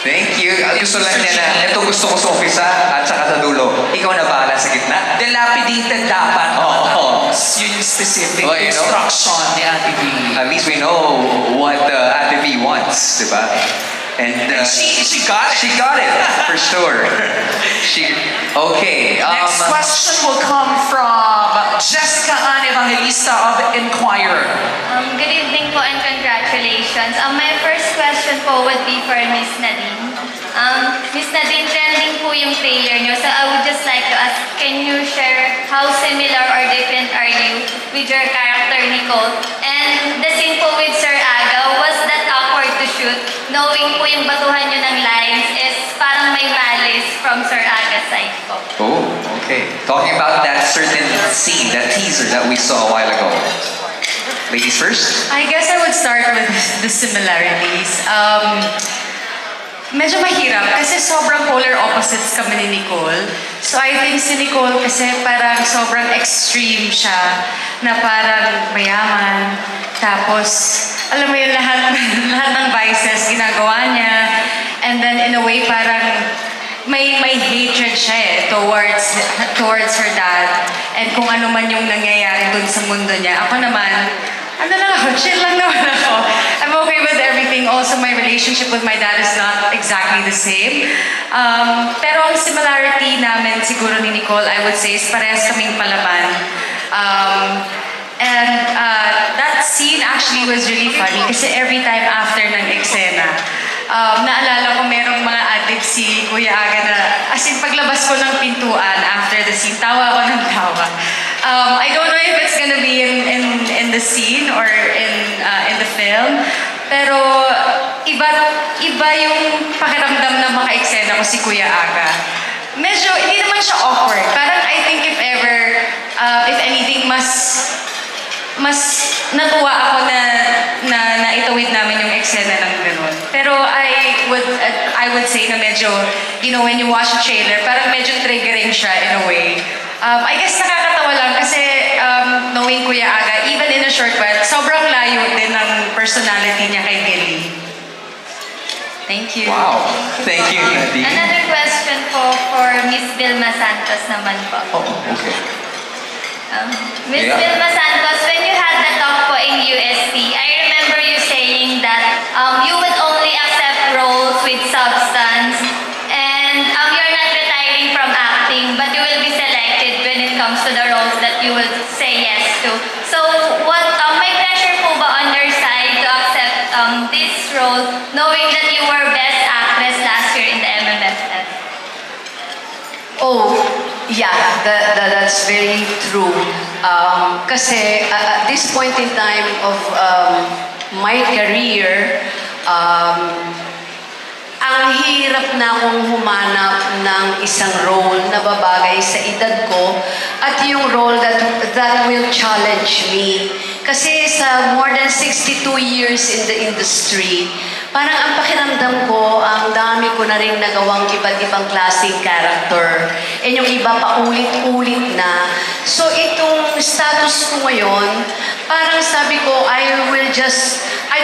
Thank you. Gusto lang niya na, ito gusto ko sa umpisa at saka sa dulo. Ikaw na bahala sa gitna. Dilapidated dapat. Oo. Yun yung specific Oh, you know? instruction ni Ate B. At least we know what Ate V wants, di ba? And She got it. She got it, for sure. Okay. Next question will come from Jessica Ann Evangelista of Inquirer. Good evening po and congratulations. My first question po would be for Miss Nadine. Miss Nadine, trending po yung trailer nyo. So I would just like to ask, can you share how similar or different are you with your character, Nicole? And the scene po with Sir Aga, was that awkward to shoot? Knowing po yung batuhan nyo ng lines is parang may malice from Sir Aga's side po. Oh, okay. Talking about that certain scene, that teaser that we saw a while ago. Ladies first? I guess I would start with the similarities. Medyo mahirap kasi sobrang polar opposites kami ni Nicole. So I think si Nicole kasi parang sobrang extreme siya na parang mayaman. Tapos, alam mo yun, lahat ng vices ginagawa niya. And then in a way parang may hatred siya towards her dad. And kung ano man yung nangyayari dun sa mundo niya. Ako naman, chill lang naman ako. I'm okay with everything. Also, my relationship with my dad is not exactly the same. Pero ang similarity namin siguro ni Nicole, I would say, is parehas kaming palaban. That scene actually was really funny kasi every time after ng eksena, naalala ko merong mga addicts si Kuya Aga na, as in paglabas ko ng pintuan after the scene, tawa ako ng tawa. I don't know if it's gonna be in the scene or in the film, pero iba yung pakiramdam na maka-eksena ko si Kuya Aga. Medyo, hindi naman siya awkward. Parang I think if ever, if anything, mas natuwa ako na itawid namin yung eksena ng ganun. Pero I would say na medyo, you know, when you watch the trailer, parang medyo triggering siya in a way. I guess nakakatawa lang kasi knowing Kuya Aga, even in a short while, sobrang layo din ng personality niya kay Billy. Thank you. Wow. Thank you, Nadine. Another question po for Miss Vilma Santos naman po. Oh, okay. Miss Yeah. Vilma Santos, when you had the talk po in USC, I remember you saying that you would only accept roles with substance and you're not retiring from acting, but you will be selected when it comes to the roles that you will say yes to. So, may pressure po ba on your side to accept this role, knowing that you were Best Actress last year in the MMFF? Oh, yeah, that's very true. Kasi at this point in time of my career, ang hirap na akong humanap ng isang role na babagay sa edad ko at yung role that will challenge me. Kasi sa more than 62 years in the industry, parang ang pakiramdam ko, ang dami ko na rin nagawang iba't ibang klaseng character. And yung iba pa ulit-ulit na. So itong status ko ngayon, parang sabi ko, I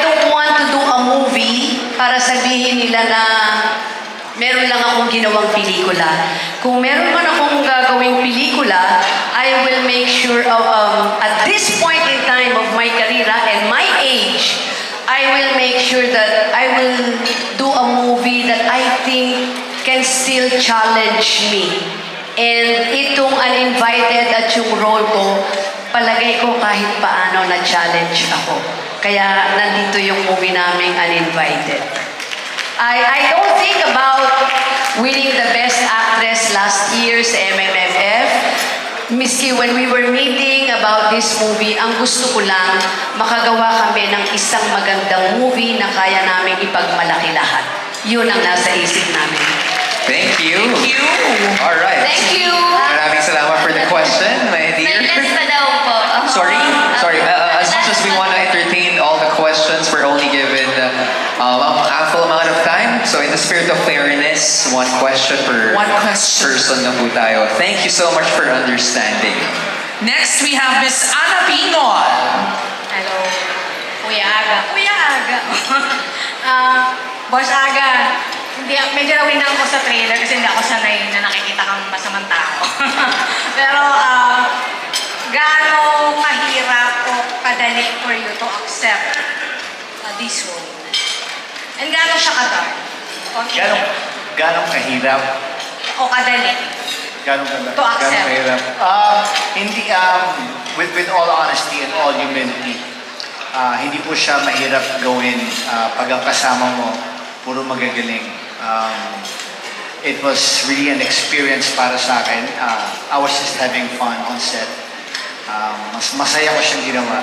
don't want to do a movie para sabihin nila na meron lang akong ginawang pelikula. Kung meron man akong gagawing pelikula, I will make sure at this point in time of my career and my age, I will make sure that I will do a movie that I think can still challenge me. And itong Uninvited at yung role ko, palagay ko kahit paano na-challenge ako. Kaya nandito yung movie naming Uninvited. I don't think about winning the Best Actress last year sa MMFF. Miski when we were meeting about this movie, ang gusto ko lang, makagawa kami ng isang magandang movie na kaya namin ipagmalaki lahat. Yun ang nasa isip namin. Thank you. Thank you. All right. Thank you! Maraming salamat for the question, my dear. May last pa daw po. Sorry. As much as we want to entertain all the questions, we're only given a ample amount of time. So in the spirit of fairness, one question per One question. person na po tayo. Thank you so much for understanding. Next, we have Miss Ana Pinol. Hello. Kuya Aga. Kuya Aga. Boss Aga, medyo nawin ako sa trailer kasi hindi ako sanay na nakikita kang masamang tao. Pero, gaano kahirap o kadali for you to accept this role? And gaano siya ka-dark? Ganong kahirap? O kadali? To accept. Kahirap? Hindi, with all honesty and all humility, hindi po siya mahirap gawin pag ang kasama mo, puro magagaling. It was really an experience para sa akin. I was just having fun on set. Mas masaya ko siyang ginawa.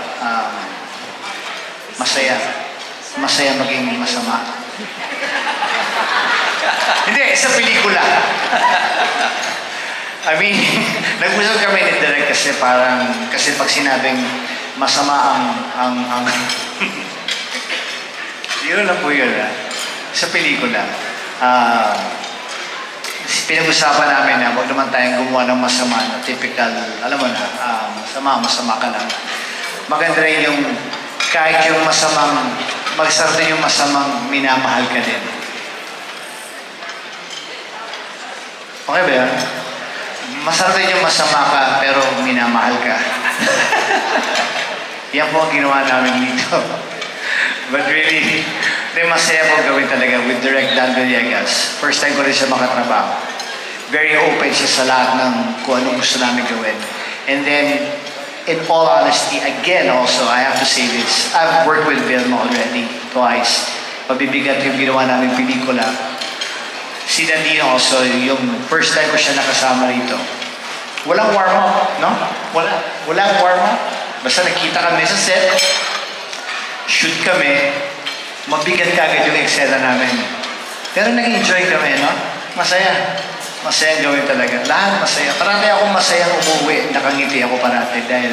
Masaya maging masama. Hindi, sa pelikula. I mean, nag-usap kami ni Direk kasi pag sinabing masama ang yun lang po yun. Sa pelikula, pinag-usapan namin na huwag naman tayong gumawa ng masama na typical, alam mo na, masama ka lang. Maganda rin yung kahit yung masamang, magsarap din yung masamang minamahal ka din. Okay ba yan? Masarap din yung masama ka pero minamahal ka. Yan po ang ginawa namin dito. But really, masaya po gawin talaga with Direct Dan Villegas. First time ko rin siya makatrabaho. Very open siya sa lahat ng kung anong gusto namin gawin. And then, in all honesty, again also, I have to say this, I've worked with Vilma already, twice. Pabibigat yung ginawa namin pelikula. Si Nadine also, yung first time ko siya nakasama rito. Walang warm-up, no? Walang warm-up. Basta nakita kami sa set, shoot kami, mabigat kagad yung eksena namin. Pero nag-enjoy kami, no? Masaya. Masaya gawin talaga. Lahat masaya. Parati akong masayang umuwi. Nakangiti ako parati dahil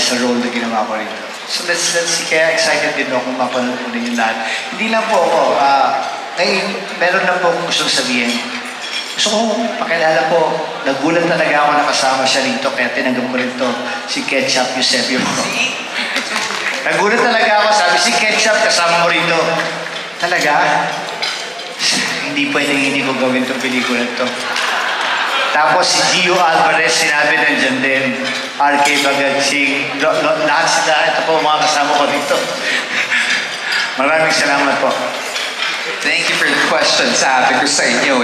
sa role na ginawa ko rito. So let's see. Kaya excited din ako mapanood ko din yung lahat. Hindi lang po ako. Meron lang po akong gustong sabihin. Gusto ko pakilala po. Nagulat talaga ako nakasama siya rito. Kaya tinanggap ko rito si Ketchup Eusebio. Nagulat talaga ako. Sabi si Ketchup kasama mo rito. Talaga? Hindi pwedeng hindi ko gawin itong pelikula ito. Tapos si Gio Alvarez, sinabi nandiyan din. RK Bagadsing, lahat sila, ito po mga kasama ko dito. Maraming salamat po. Thank you for the question. Sabi ko sa inyo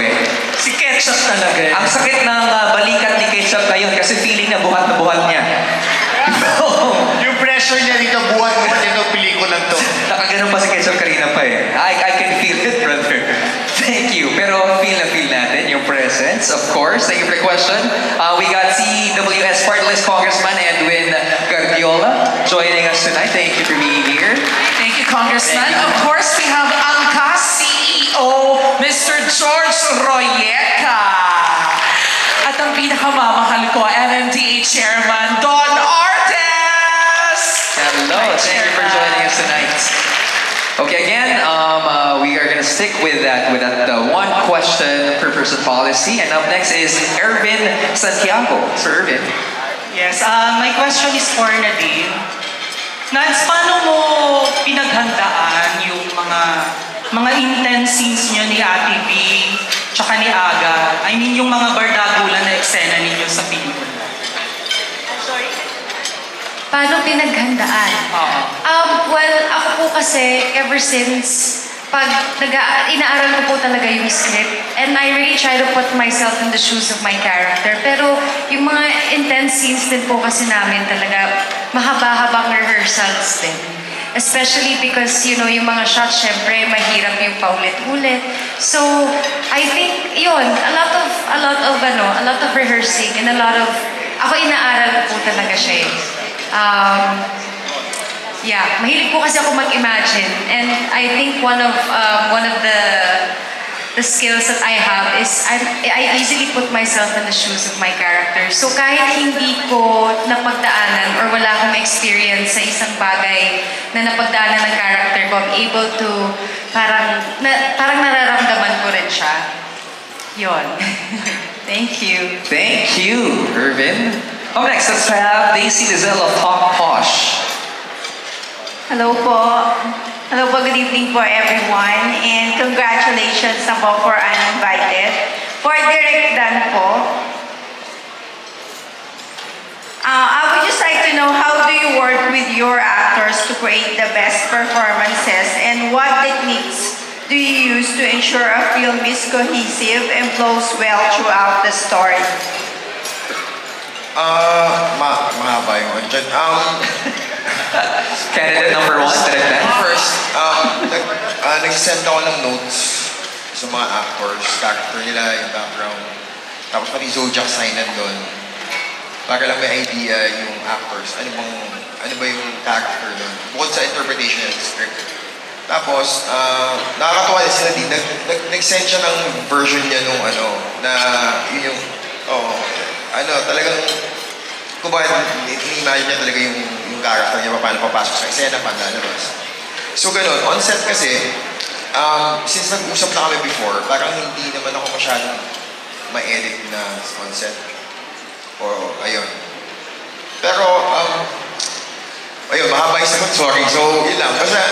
Si Ketchup talaga. Ang sakit ng balikat ni Ketchup ngayon kasi feeling na buhat niya. Yung pressure niya dito, buhat itong pelikula to. Nakaganon pa si Ketchup kanina pa I can feel it, brother. Thank you. Pero feel natin yung presence, of course. Thank you for the question. We got CWS Party List Congressman Edwin Guardiola joining us tonight. Thank you for being here. Thank you, Congressman. Of course, we have Angkas CEO, Mr. George Royeca. At ang pinakamamahal ko, MMDA Chairman Don Artes! Hello, thank you for joining us tonight. Okay, again, we are gonna stick with that one question per person policy. And up next is Ervin Santiago. Sir Ervin. Yes, my question is for Nadine. Nads, paano mo pinaghandaan yung mga intense scenes nyo ni Ate V tsaka ni Aga? I mean, yung mga bardagulan na eksena ninyo sa pelikula. Paano pinaghandaan? Well, ako po kasi, ever since, inaaral ko po talaga yung script, and I really try to put myself in the shoes of my character. Pero yung mga intense scenes din po kasi namin talaga, mahaba-habang rehearsals din. Especially because, you know, yung mga shots, syempre, mahirap yung paulit-ulit. So, I think, yun, a lot of rehearsing and ako inaaral po talaga siya eh. Yeah, mahilig po kasi ako mag-imagine, and I think one of the skills that I have is I easily put myself in the shoes of my character. So kahit hindi ko napagdaanan or wala akong experience sa isang bagay na napagdaanan ng character ko, I'm able to parang nararamdaman ko rin siya. Yon. Thank you. Thank you, Ervin. Up next, let's have Daisy Lizelle of Talk Posh. Hello po. Hello po, good evening po everyone. And congratulations na po for Uninvited. For Direct Dan po. I would just like to know, how do you work with your actors to create the best performances, and what techniques do you use to ensure a film is cohesive and flows well throughout the story? Mahaba yung one dyan. Candidate number 1, Direct Dan. First, nag-send ako ng notes sa mga actors, character nila, yung background. Tapos pati zodiac sign nandun. Para lang may idea yung actors, ano ba yung character doon. Bukod sa interpretation ng script. Tapos, nakakatuwa din sila din. Nag-send siya ng version niya nung na yun yung, talagang, kumbaga, ini-imagine niya talaga yung character niya, paano papasok sa eksena, paano lalabas. So, ganun. On set kasi, since nag-usap na kami before, parang hindi naman ako masyadong ma-edit na on set. Ayun. Pero, ayun, mahaba yung sagot, sorry. So, yun lang. Basta,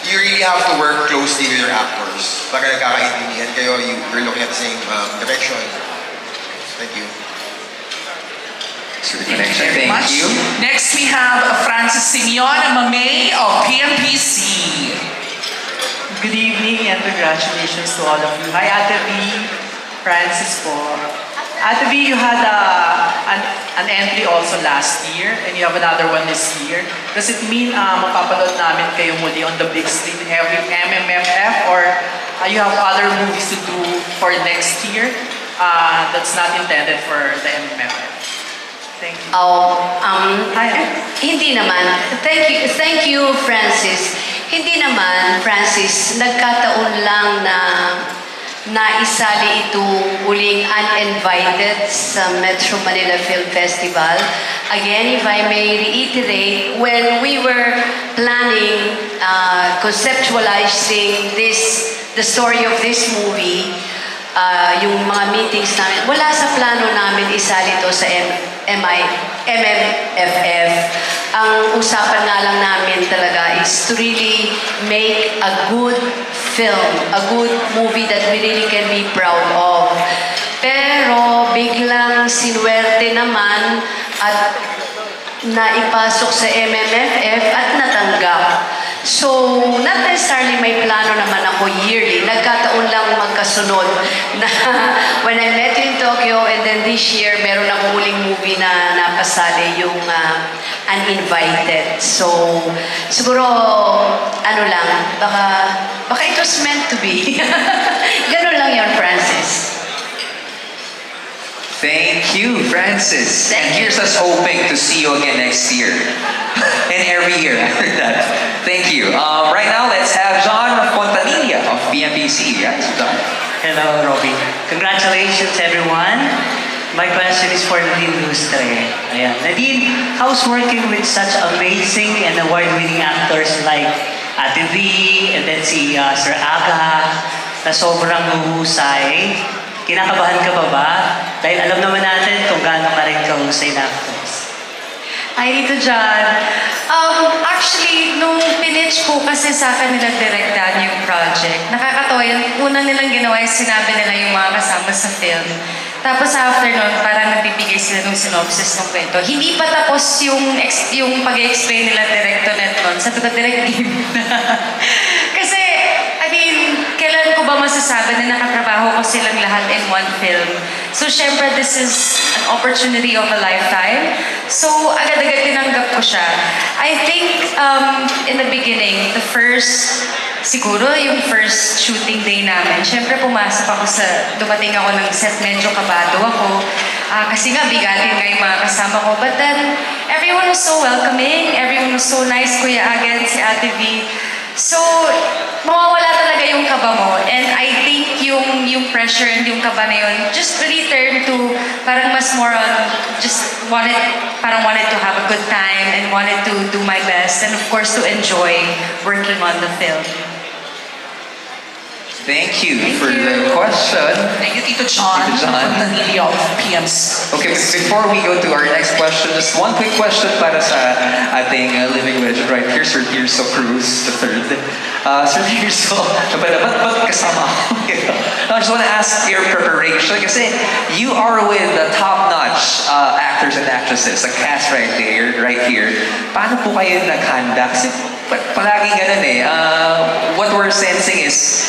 you really have to work closely with your actors. Para nagkakaintindihan kayo, you're looking at the same direction. Thank you. Thank you. Next, we have Francis Simeon Mamay of PMPC. Good evening and congratulations to all of you. Hi, Ate V. Francis po. Ate V, you had an entry also last year and you have another one this year. Does it mean mapapanood namin kayo muli on the big screen every MMFF, or you have other movies to do for next year that's not intended for the MMFF? Thank you. Hindi naman. Thank you, Francis. Hindi naman, Francis, nagkataon lang na naisali itong uling Uninvited sa Metro Manila Film Festival. Again, if I may reiterate, when we were planning, conceptualizing the story of this movie, yung mga meetings namin, wala sa plano namin isali ito sa MMFF. Ang usapan nga lang namin talaga is to really make a good film, a good movie that we really can be proud of. Pero biglang sinuwerte naman at naipasok sa MMFF at natanggap. So, not necessarily may plano naman ako yearly. Nagkataon lang magkasunod na when I met you in Tokyo, and then this year, meron akong huling movie na napasali, yung Uninvited. So, siguro, baka it was meant to be. Ganun lang yun, Francis. Thank you, Francis. And here's us hoping to see you again next year. And every year after that. Thank you. Right now, let's have John Fontanilla of PMBC. Yes, John. Hello, Robbie. Congratulations, everyone. My question is for Nadine Lustre. Ayan. Nadine, how's working with such amazing and award-winning actors like Ate V, and then si Sir Aga, na sobrang huhusay? Kinakabahan ka ba? Dahil alam naman natin kung gaano ka rin kahusay na actors. Hi, Tito John. Actually, nung pinitch po kasi sa akin nila Direk Dan yung project, nakakatawa yung unang nilang ginawa yung sinabi nila yung mga kasama sa film. Tapos after nun, parang nagbibigay sila ng synopsis ng kwento. Hindi pa tapos yung pag-explain nila Direk Tonet nun. Sabi ko, Direk, game na. Kasi, I mean, kailan ko ba masasabi na nakatrabaho ko silang lahat in one film? So, syempre, this is an opportunity of a lifetime. So, agad-agad tinanggap ko siya. I think, in the beginning, siguro yung first shooting day namin, syempre pumasok ako dumating ako ng set, medyo kabado ako. Kasi nga, bigatin nga yung mga kasama ko. But then, everyone was so welcoming, everyone was so nice, Kuya Agan, si Ate V. So, mawawala talaga yung kaba mo. And I think yung pressure and yung kaba na yun just really turned to parang mas more on wanted to have a good time and wanted to do my best and of course to enjoy working on the film. Thank you for the question. Thank you, Tito John, Tito John. from the media of PMs. Okay, before we go to our next question, just one quick question para sa ating living legend right here, Sir Tirso Cruz III. Sir Tirso, ba't kasama ako? I just want to ask your preparation kasi you are with the top-notch actors and actresses, a cast right here. Paano po kayo naghanda? Kasi palaging ganun eh. What we're sensing is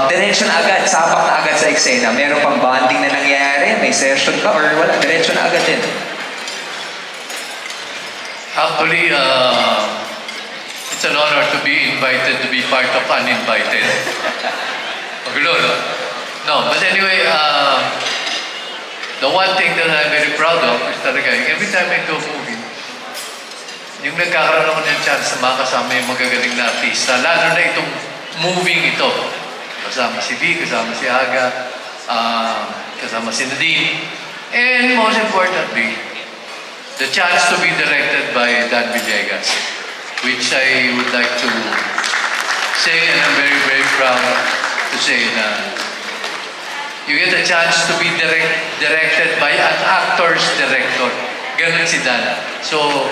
diretso na agad, sapak na agad sa eksena. Meron pang bonding na nangyayari, may session ba or wala, diretso na agad din. Actually, it's an honor to be invited to be part of Uninvited. Magulo, no? No, but anyway, the one thing that I'm very proud of is talaga, every time I do a movie, yung nagkakaroon ako ng chance na makasama yung magagaling na artista, lalo na itong moving ito. Kasama si V, kasama si Aga, kasama si Nadine, and most importantly, the chance to be directed by Dan Villegas, which I would like to say, and I'm very, very proud to say that you get a chance to be directed by an actor's director. Ganun si Dan. So,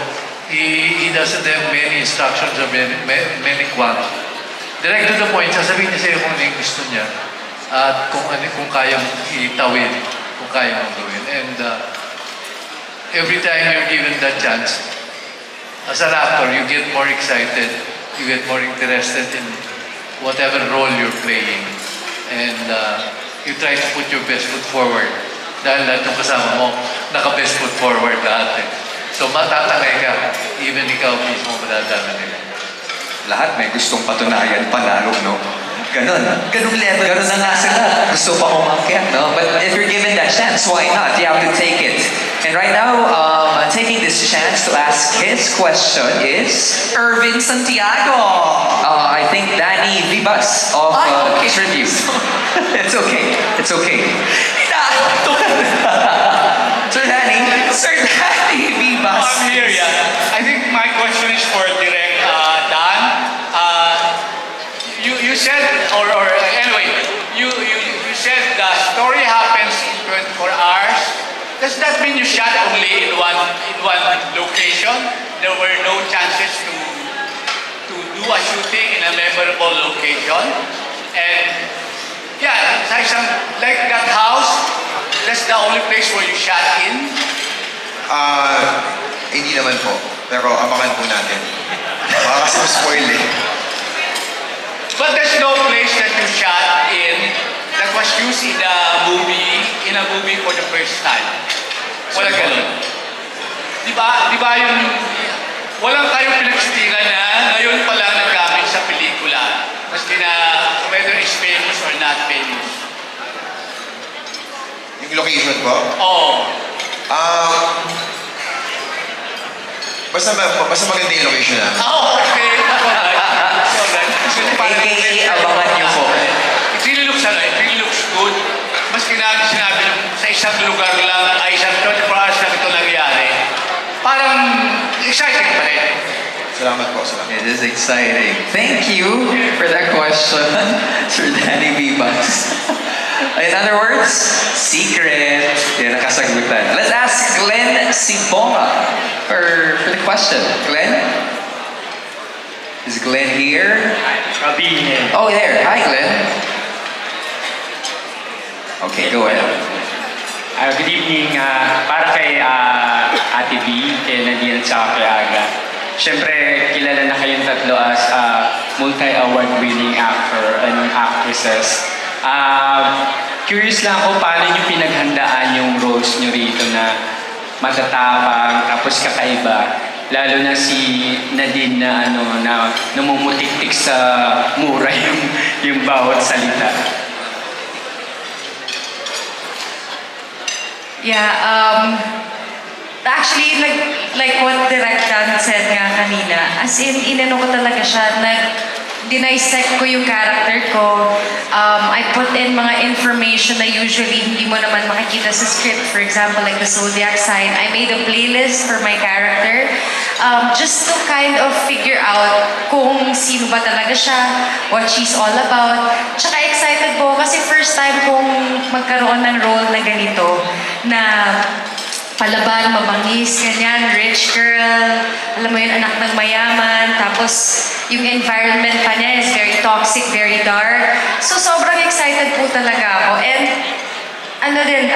he doesn't have many instructions or many qualms. Direct to the point, sasabihin niya sa'yo kung ano yung gusto niya at kung kaya mong itawid, kung kaya mong gawin. And every time you're given that chance, as an actor, you get more excited, you get more interested in whatever role you're playing. And you try to put your best foot forward. Dahil lahat ng kasama mo, naka-best foot forward lahat eh. So matatangay ka, even ikaw mismo madadala nila. Lahat may gustong patunayan, panalo, no? Ganun. Ganung level. Ganun na nga sila. Gusto pa umakyat, no? But if you're given that chance, why not? You have to take it. And right now, taking this chance to ask his question is... Irvin Santiago. I think Danny Vivas of okay. Tribute. It's okay. It's okay. Sir Danny Vivas. I'm here, yeah. I think my question is for Direk Dan. You said, or anyway, you said the story happens in 24 hours. Does that mean you shot only in one location? There were no chances to do a shooting in a memorable location? And yeah, like that house, that's the only place where you shot in? Hindi naman po. Pero abangan po natin. Baka kasi spoil eh. But there's no place that you shot in that was used in a movie for the first time. Wala ganun. Di ba yung walang kayong pinagsitingan na ngayon pa lang nagamit sa pelikula. Maski na whether it's famous or not famous. Yung location po? Oo. Basta maganda yung location na. Okay. AKA abangan niyo po. It really looks good. Maski na sinabi sa isang lugar lang, ay isang 24 hours lang ito nangyari, parang exciting pa rin. Salamat po, salamat. It is exciting. Thank you for that question, Sir Danny Vivas. In other words, secret. Yan ang kasagutan. Let's ask Glenn Sibonga for the question. Glenn? Is Glenn here? Oh, there. Hi, Glenn. Okay, go ahead. Good evening. Para kay Ate B, kay Nadine at saka kay Aga. Siyempre, kilala na kayong tatlo as multi-award winning actor and actresses. Curious lang ako paano nyo pinaghandaan yung roles nyo rito na matatapang tapos kakaiba. Lalo na si Nadine na namumutik-tik sa mura yung bawat salita. Yeah, actually, like what Direct Dan said nga kanina, as in, inano ko talaga siya, dinisect ko yung character ko. I put in mga information na usually hindi mo naman makikita sa script. For example, like the zodiac sign. I made a playlist for my character just to kind of figure out kung sino ba talaga siya, what she's all about. Tsaka excited po kasi first time kong magkaroon ng role na ganito na palaban, mabangis, ganyan, rich girl, alam mo yun, anak ng mayaman, tapos yung environment pa niya is very toxic, very dark. So sobrang excited po talaga ako. And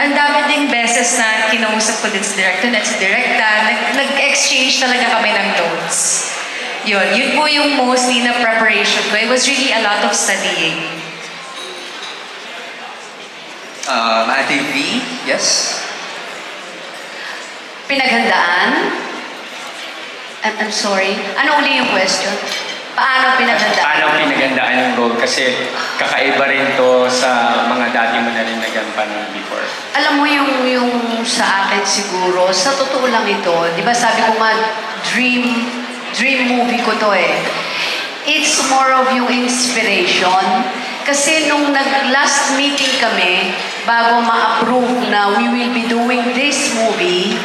ang dami ding beses na kinausap ko din si director at si Directa, nag-exchange talaga kami ng notes. Yun po yung mostly na preparation ko. It was really a lot of studying. Ate V, yes? Pinaghandaan? I'm sorry. Ano uli yung question? Paano pinaghandaan? Paano pinaghandaan yung role? Kasi kakaiba rin to sa mga dati mo na rin nagampanan before. Alam mo yung sa akin siguro, sa totoo lang ito, di ba sabi ko nga, dream movie ko to eh. It's more of yung inspiration. Kasi nung last meeting kami, bago ma-approve na we will be doing this movie,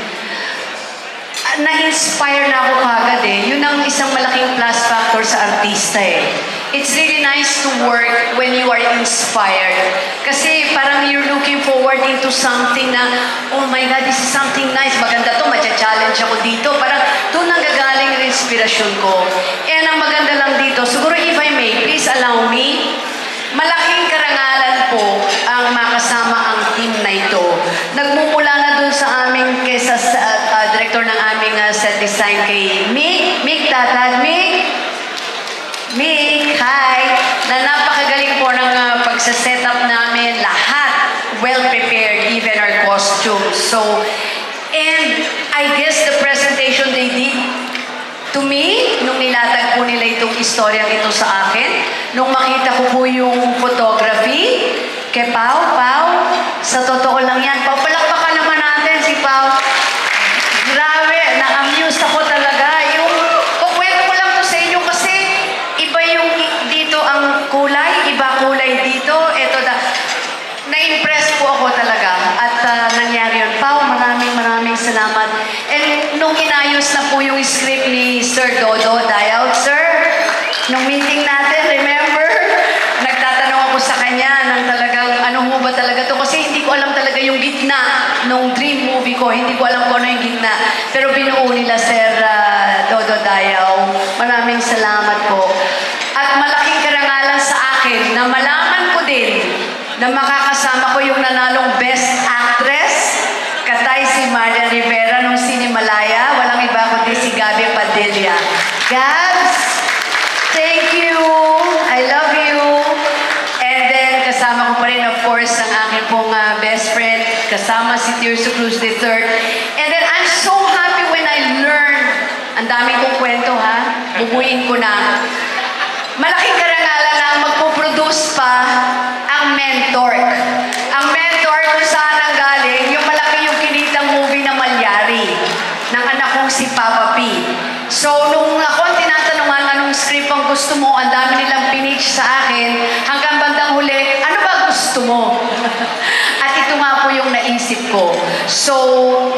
na-inspire na ako kagad eh. Yun ang isang malaking plus factor sa artista eh. It's really nice to work when you are inspired. Kasi parang you're looking forward into something na, oh my God, this is something nice. Maganda to, matcha-challenge ako dito. Parang doon nanggagaling yung inspirasyon ko. And ang maganda lang dito, siguro if I may, please allow me, malaking karangalan po ang makasama ang team na ito. Nagmumula na dun sa aming, kesa sa director ng aming set design kay Mick, Tatad, Mick, hi! Na napakagaling po ng pagsasetup namin, lahat well-prepared, even our costumes. So, and I guess the presentation they did to me, nung nilatag po nila itong istoryang ito sa akin, nung makita ko po yung photography, kay Pao, sa totoo lang yan, palakpakan naman natin si Pao. Grabe, na-amuse ako talaga. Yung, kukwento ko lang to sa inyo kasi iba yung dito ang kulay, iba kulay dito. Ito na-impress po ako talaga at nangyari yun. Pao, maraming salamat. And nung inayos na po yung script ni Sir Dodo Dayaw, Sir, nung meeting natin, remember? Nagtatanong ako sa kanya ng talagang ano mo ba talaga to? Kasi hindi ko alam talaga yung gitna nung dream movie ko. Hindi ko alam kung ano yung gitna. Pero binuo nila Sir Dodo Dayaw. Maraming salamat po. At malaking karangalan sa akin na malaman ko din na makakasama ko yung nanalong Best Actress, katay si Marian Rivera nung Sinimalaya. Walang iba kundi si Gabi Padilla. Gabs, thank you. I love you. And then kasama ko pa rin of course ang aking pong best friend, kasama si Tirso Cruz III. And then I'm so happy when I learned, ang daming kong kwento ha, bubuin ko na. Malaking karangalan na magpo-produce pa ang Mentor. Ang Mentor kung saan ang galing, yung malaki yung kinitang movie na Malyari ng anak kong si Papa P. So, nung ako ang tinatanungan anong script ang gusto mo, ang dami nilang pinitch sa akin, hanggang bandang huli, ano ba gusto mo? At ito nga po yung naisip ko. So,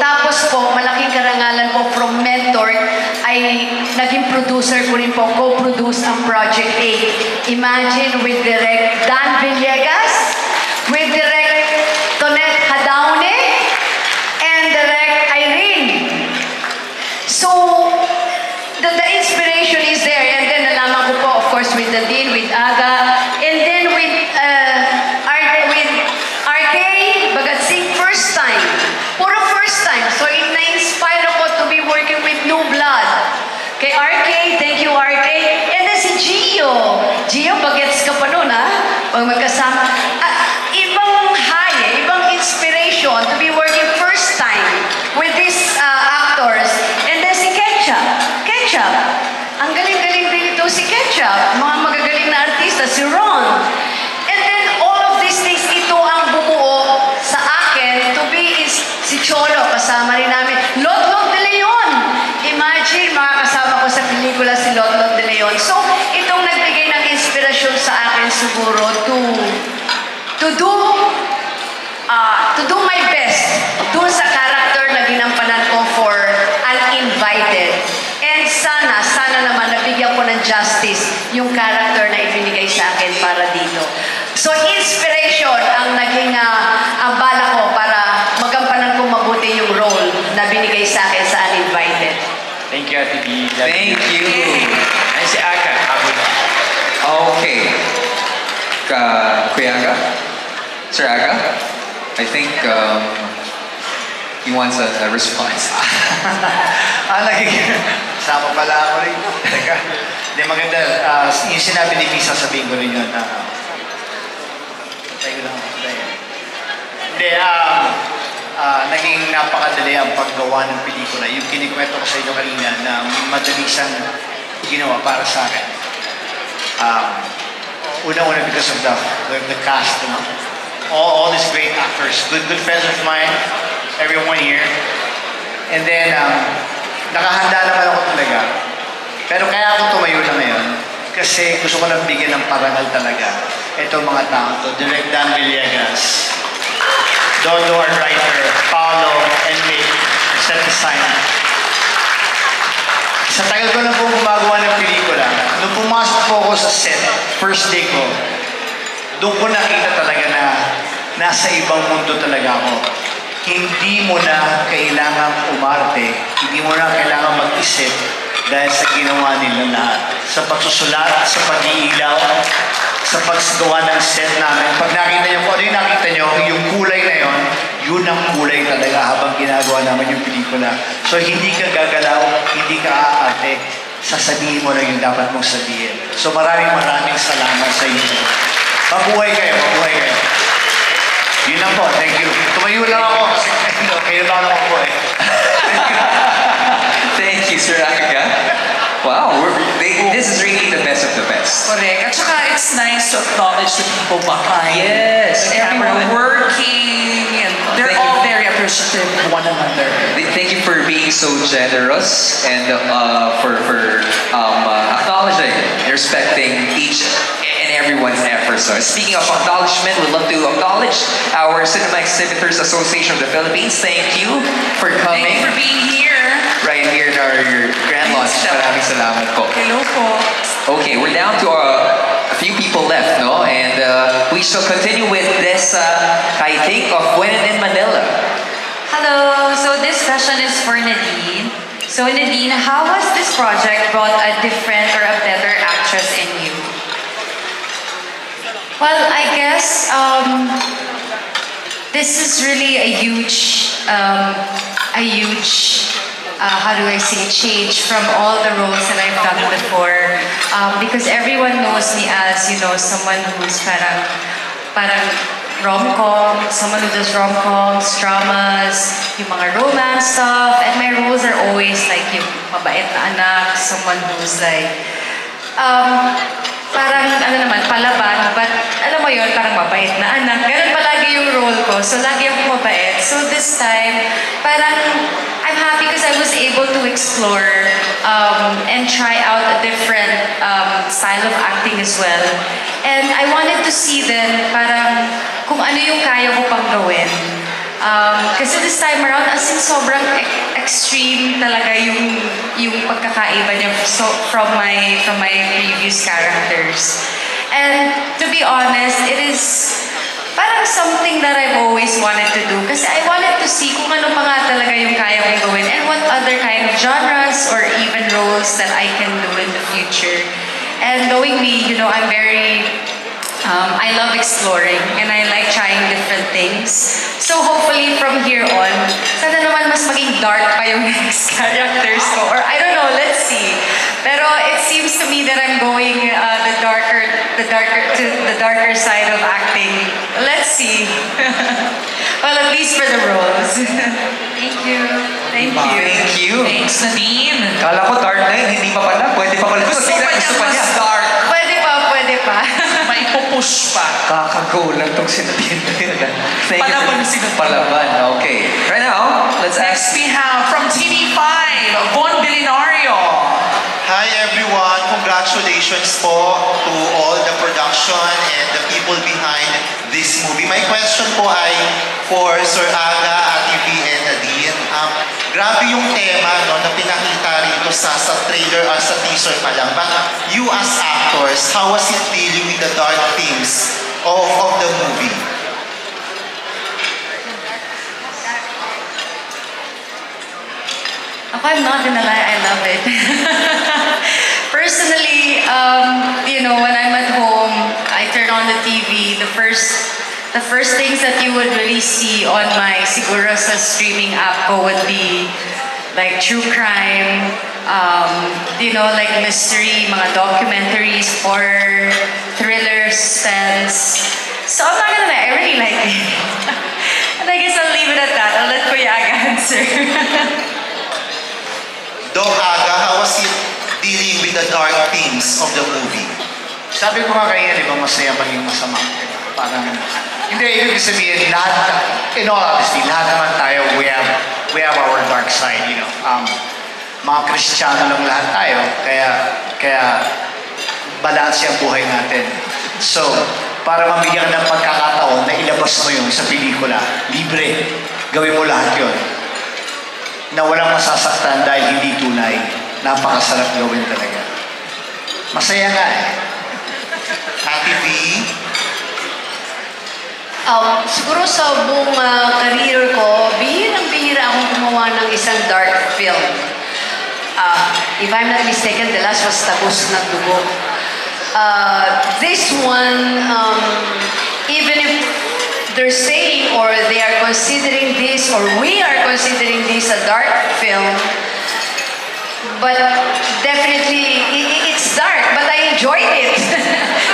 tapos po, malaking karangalan po from mentor ay naging producer ko rin po, co-produce ang Project 8. Imagine with Direct Dan Villegas, with Direct Tonette Hadaune, and Direct Irene. So, the inspiration is there. And then nalaman ko po, of course, with the deal, with Aga, and then with RK, Bagatsing, first time. Puro first time. So, na-inspire ako to be working with New Blood. Kay RK, thank you RK. And then si Gio. Gio, bagets ka pa nun, ha? Pag magkasama. Ibang high, ibang inspiration to be working first time with these actors. And then si Ketchup. Ketchup. Ang galing-galing din ito si Ketchup. Mga magagaling na artista, si Ron. And then all of these things, ito ang bumuo sa akin to be is si Cholo. Kasama rin namin. Lotlog de Leon. Imagine, makakasama ko sa pelikula si Lotlog de Leon. So, itong nagbigay ng inspirasyon sa akin siguro to do my best dun sa character na ginampanan ko for Uninvited. And sana naman nabigyan ko ng justice yung character na ibinigay sa akin para dito. So inspiration ang naging bala ko para magampanan ko mabuti yung role na binigay sa akin sa Uninvited. Thank you, Ate B. Thank you. Ay, si Aka. Okay. Kuya Aga? Sir Aga? I think he wants a response. Sama pala ako rin. Teka. Hindi, maganda. Yung sinabi ni Pisa, sabihin ko rin yun. Tayo lang ako. Hindi, naging napakadali ang paggawa ng pelikula. Yung kinikwento ko sa inyo kanina na madali siyang ginawa para sa akin. Una-una because of the cast, you know? All these great actors, good friends of mine, everyone here. And then, nakahanda naman ako talaga. Pero kaya ako tumayo na ngayon kasi gusto ko lang bigyan ng parangal talaga. Ito mga tao to, Direct Dan Villegas, Dodo, our writer, Paolo, and Mick, set designer. Sa tagal ko na po gumagawa ng pelikula, nung pumasok po ako sa set, first day ko, doon ko nakita talaga na nasa ibang mundo talaga ako. Hindi mo na kailangang umarte, hindi mo na kailangang mag-isip dahil sa ginawa nila lahat. Sa pagsusulat, sa pag-iilaw, sa paggawa ng set namin. Pag nakita nyo, kung ano yung nakita nyo, yung kulay na yon, yun ang kulay talaga habang ginagawa naman yung pelikula. So hindi ka gagalaw, hindi ka aarte, sasabihin mo lang yung dapat mong sabihin. So maraming salamat sa inyo. Mabuhay kayo, mabuhay kayo. Yun lang po, thank you. Tumayo lang ako kasi kayo lang ako po eh. Thank you, Sir Aga. Wow, this is really the best of the best. Correct. At saka it's nice to acknowledge the people behind. Yes. The everyone working. And they're all very appreciative of one another. Thank you for being so generous and for acknowledging, respecting each and everyone's efforts. So speaking of acknowledgement, we'd love to acknowledge our Cinema Exhibitors Association of the Philippines. Thank you for coming. Thank you for being here. Right here in our grand launch. Maraming salamat po. Hello po. Okay, we're down to a few people left, no? And we shall continue with this, I think, of When in Manila. Hello, so this question is for Nadine. So Nadine, how has this project brought a different or a better actress in you? Well, I guess this is really a huge, how do I say, change from all the roles that I've done before. Because everyone knows me as, someone who's parang rom-com, someone who does rom-coms, dramas, yung mga romance stuff. And my roles are always like yung mabait na anak, someone who's like, parang palaban, but alam mo yun, parang mabait na anak. Ganun palagi yung role ko. So lagi ako mabait. So this time, parang I'm happy because I was able to explore and try out a different style of acting as well. And I wanted to see then parang kung ano yung kaya ko pang gawin. Kasi this time around, as in sobrang extreme talaga yung pagkakaiba niya from my previous characters. And to be honest, it is parang something that I've always wanted to do. Kasi I wanted to see kung ano pa nga talaga yung kaya kong gawin and what other kind of genres or even roles that I can do in the future. And knowing me, I'm very I love exploring and I like trying different things. So hopefully from here on, sana naman mas maging dark pa yung next characters ko. Or I don't know, let's see. Pero it seems to me that I'm going the darker side of acting. Let's see. Well, at least for the roles. Thank you. Thank you. Thank you. Thanks, Nadine. Kala ko dark na yun, hindi pa pala. Pwede pa pala. Gusto pa niya mas dark. Pwede pa. May pupush pa. Kakagulan tong sinatid na yun. Palaban sila. Palaban, okay. Right now, let's Next ask. we have from TV5, Von Bilinario. Hi everyone! Congratulations po to all the production and the people behind this movie. My question po ay for Sir Aga, Ate V, and Nadine. Grabe yung tema na pinakita rito sa trailer or sa teaser pa lang. But you as actors, how was it dealing with the dark themes of the movie? I'm not gonna lie, I love it. Personally, when I'm at home, I turn on the TV. The first things that you would really see on my siguro sa streaming app ko would be like true crime, like mystery, mga documentaries, horror, thriller, suspense. So I'm not gonna lie, I really like it. And I guess I'll leave it at that. I'll let Kuya Aga answer. Doc Aga, how was it dealing with the dark themes of the movie? Sabi ko nga kanya, di ba, masaya maging masama. Parang, hindi, ibig sabihin, lahat, in all honesty, lahat naman tayo, we have our dark side, mga Kristiyano lang lahat tayo, kaya balance ang buhay natin. So, para mabigyan ka ng pagkakataon na ilabas mo yun sa pelikula, libre, gawin mo lahat yun. Na walang masasaktan dahil hindi tunay. Napakasarap gawin talaga. Masaya nga eh. Ate V? Siguro sa buong career ko, bihirang-bihira akong gumawa ng isang dark film. If I'm not mistaken, the last was Tagos ng Dugo. This one, even if they're saying or they are considering this or we are considering this a dark film, but definitely it's dark, but I enjoyed it.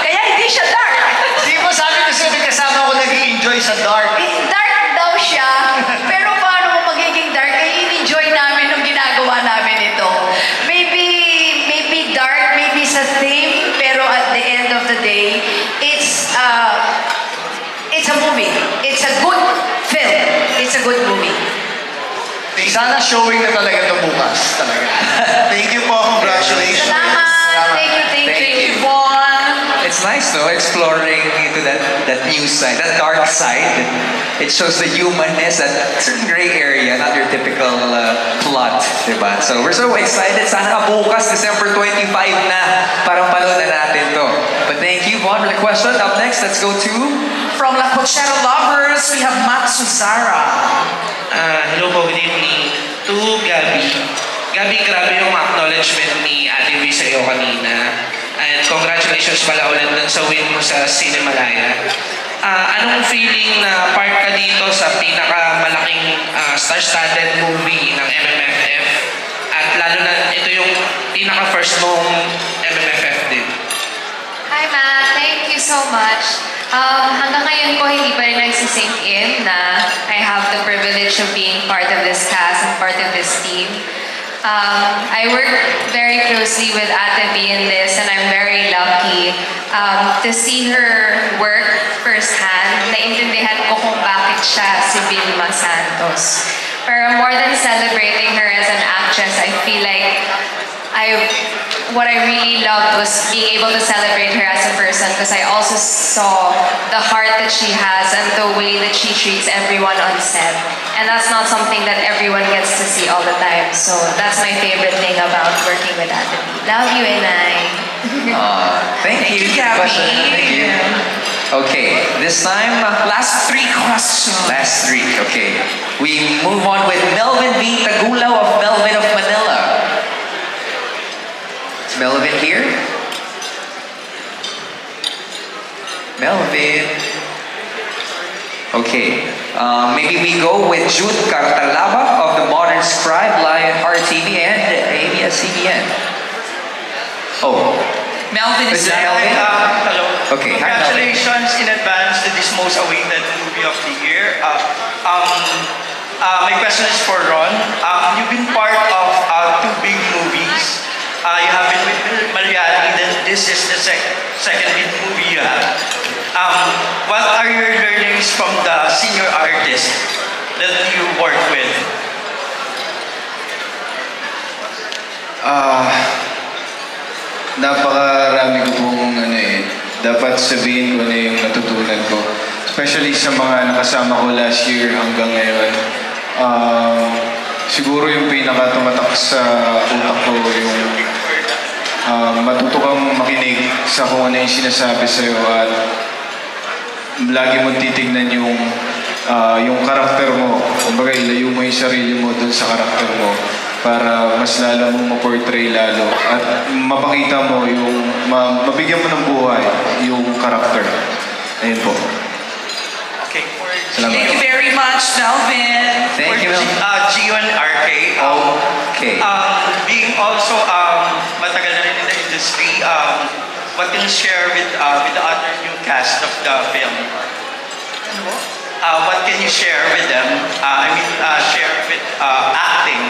Kaya hindi siya dark. Di ba sabi ko sa'yo, kasama ko nag-i-enjoy sa dark? Dark daw siya, pero paano mo magiging dark? Kaya in-enjoy namin nung ginagawa namin ito. Maybe dark, maybe sa theme, pero at the end of the day, it's a movie. It's a good film. It's a good movie. Sana showing na talaga ito bukas. Talaga. Thank you po. Congratulations. Salamat. Thank you, Von. It's nice, no? Exploring into that new side, that dark side. It shows the humanness, that certain gray area, not your typical plot, diba? So we're so excited. Sana bukas, December 25 na, para panood na natin to. But thank you, Von, for the question. Up next, let's go to... From La Cochera Lovers, we have Matt Suzara. Hello po, good evening. To Gabby. Gabby, grabe yung acknowledgement ni Ate V sa iyo kanina. And congratulations pala ulit dun sa win mo sa Cinemalaya. Anong feeling na part ka dito sa pinakamalaking star-studded movie ng MMFF? At lalo na ito yung pinaka-first mong MMFF din. Hi, Matt. Thank you so much. Hanggang ngayon po, hindi pa rin nagsisink in na I have the privilege of being part of this cast and part of this team. I work very closely with Ate V in this, and I'm very lucky to see her work firsthand. Naintindihan ko kung bakit siya si Vilma Santos. Pero more than celebrating her as an actress, I feel like what I really loved was being able to celebrate her as a person because I also saw the heart that she has and the way that she treats everyone on set. And that's not something that everyone gets to see all the time. So that's my favorite thing about working with Ate B. Love you, Inay. Thank you. Gabby. Thank you. Okay, this time, Last three questions. last three. Okay. We move on with Melvin V. Tagulaw of Melvin of Manila. Is Melvin here? Melvin. Okay. Maybe we go with Jude Cartalaba of the Modern Scribe, Lion Heart TV, and ABS-CBN. Oh. Melvin Is is it there. Melvin? Hello. Okay. Hi, Melvin. Congratulations in advance to this most awaited movie of the year. My question is for Ron. You've been part of two big movies. You have been with Malyari, then this is the second big movie you have. What are your learnings from the senior artist that you work with? Napakarami ko pong dapat sabihin ko na yung natutunan ko. Especially sa mga nakasama ko last year hanggang ngayon. Siguro yung pinakatumatak sa utak ko yung matuto kang makinig sa kung ano yung sinasabi sa'yo at lagi mo titignan yung karakter mo. Kumbaga, ilayo mo yung sarili mo dun sa karakter mo para mas lalo mong ma-portray lalo at mapakita mo mabigyan mo ng buhay yung karakter. Ayun po. Okay. Salamat. Thank you very much, Melvin. Thank you, Melvin. Gio and RK. Okay. Being also matagal na rin in the industry, what can you share with the other new cast of the film? What can you share with them? Share with acting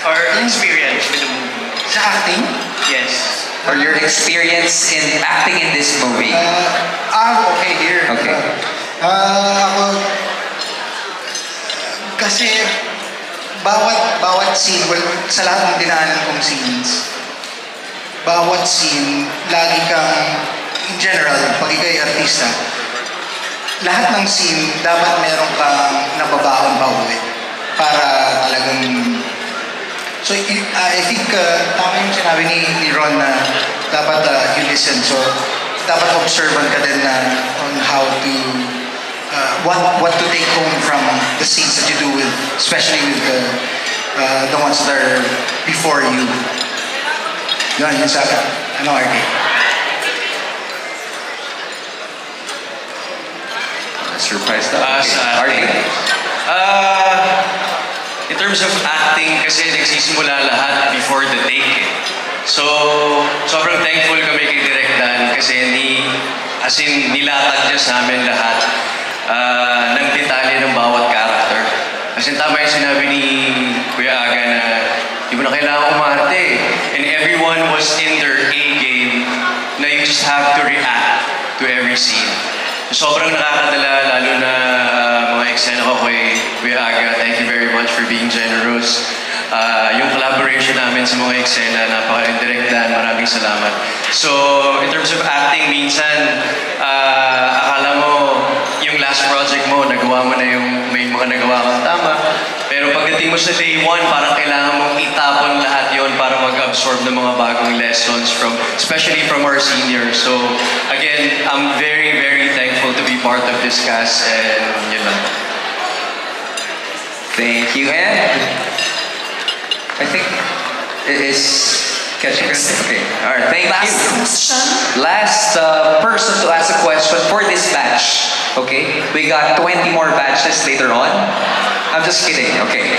or experience with the movie. Sa acting? Yes. Or your experience in acting in this movie. Okay, here. Okay. Ako, kasi bawat scene, well, sa lahat ng dinaanan kong scenes, bawat scene, lagi kang, in general, pag ikay artista, lahat ng scene, dapat meron kang nababaon pa uwi para talagang. So, I think, tama yung sinabi ni Ron na dapat you listen. So, dapat observant ka din na on how to, what to take home from the scenes that you do with, especially with the ones that are before you. Yun sa akin. Ano, RK? Surprise that. Sa RK. In terms of acting, kasi nagsisimula lahat before the take. So, sobrang thankful kami kay Direk Dan kasi nilatag niya sa amin lahat ng detalye ng bawat character. Kasi tama yung sinabi ni Kuya Aga na di mo na kailangan umarte. And everyone was in their A game na you just have to react to every scene. Sobrang nakakadala, lalo na mga eksena ko kay Kuya Aga. Thank you very much for being generous. Yung collaboration namin sa mga eksena, napaka-direct Dan, maraming salamat. So, in terms of acting, minsan, akala mo, yung last project mo, nagawa mo na may mga nagawa kang tama. Pero pagdating mo sa day one, parang kailangan mong itapon lahat yon para mag-absorb ng mga bagong lessons especially from our seniors. So, again, I'm very, very thankful to be part of this cast and yun lang. Thank you. And I think it is catching us. Okay. All right. Thank you. Last question. Last person to ask a question for this batch. Okay. We got 20 more batches later on. I'm just kidding. Okay.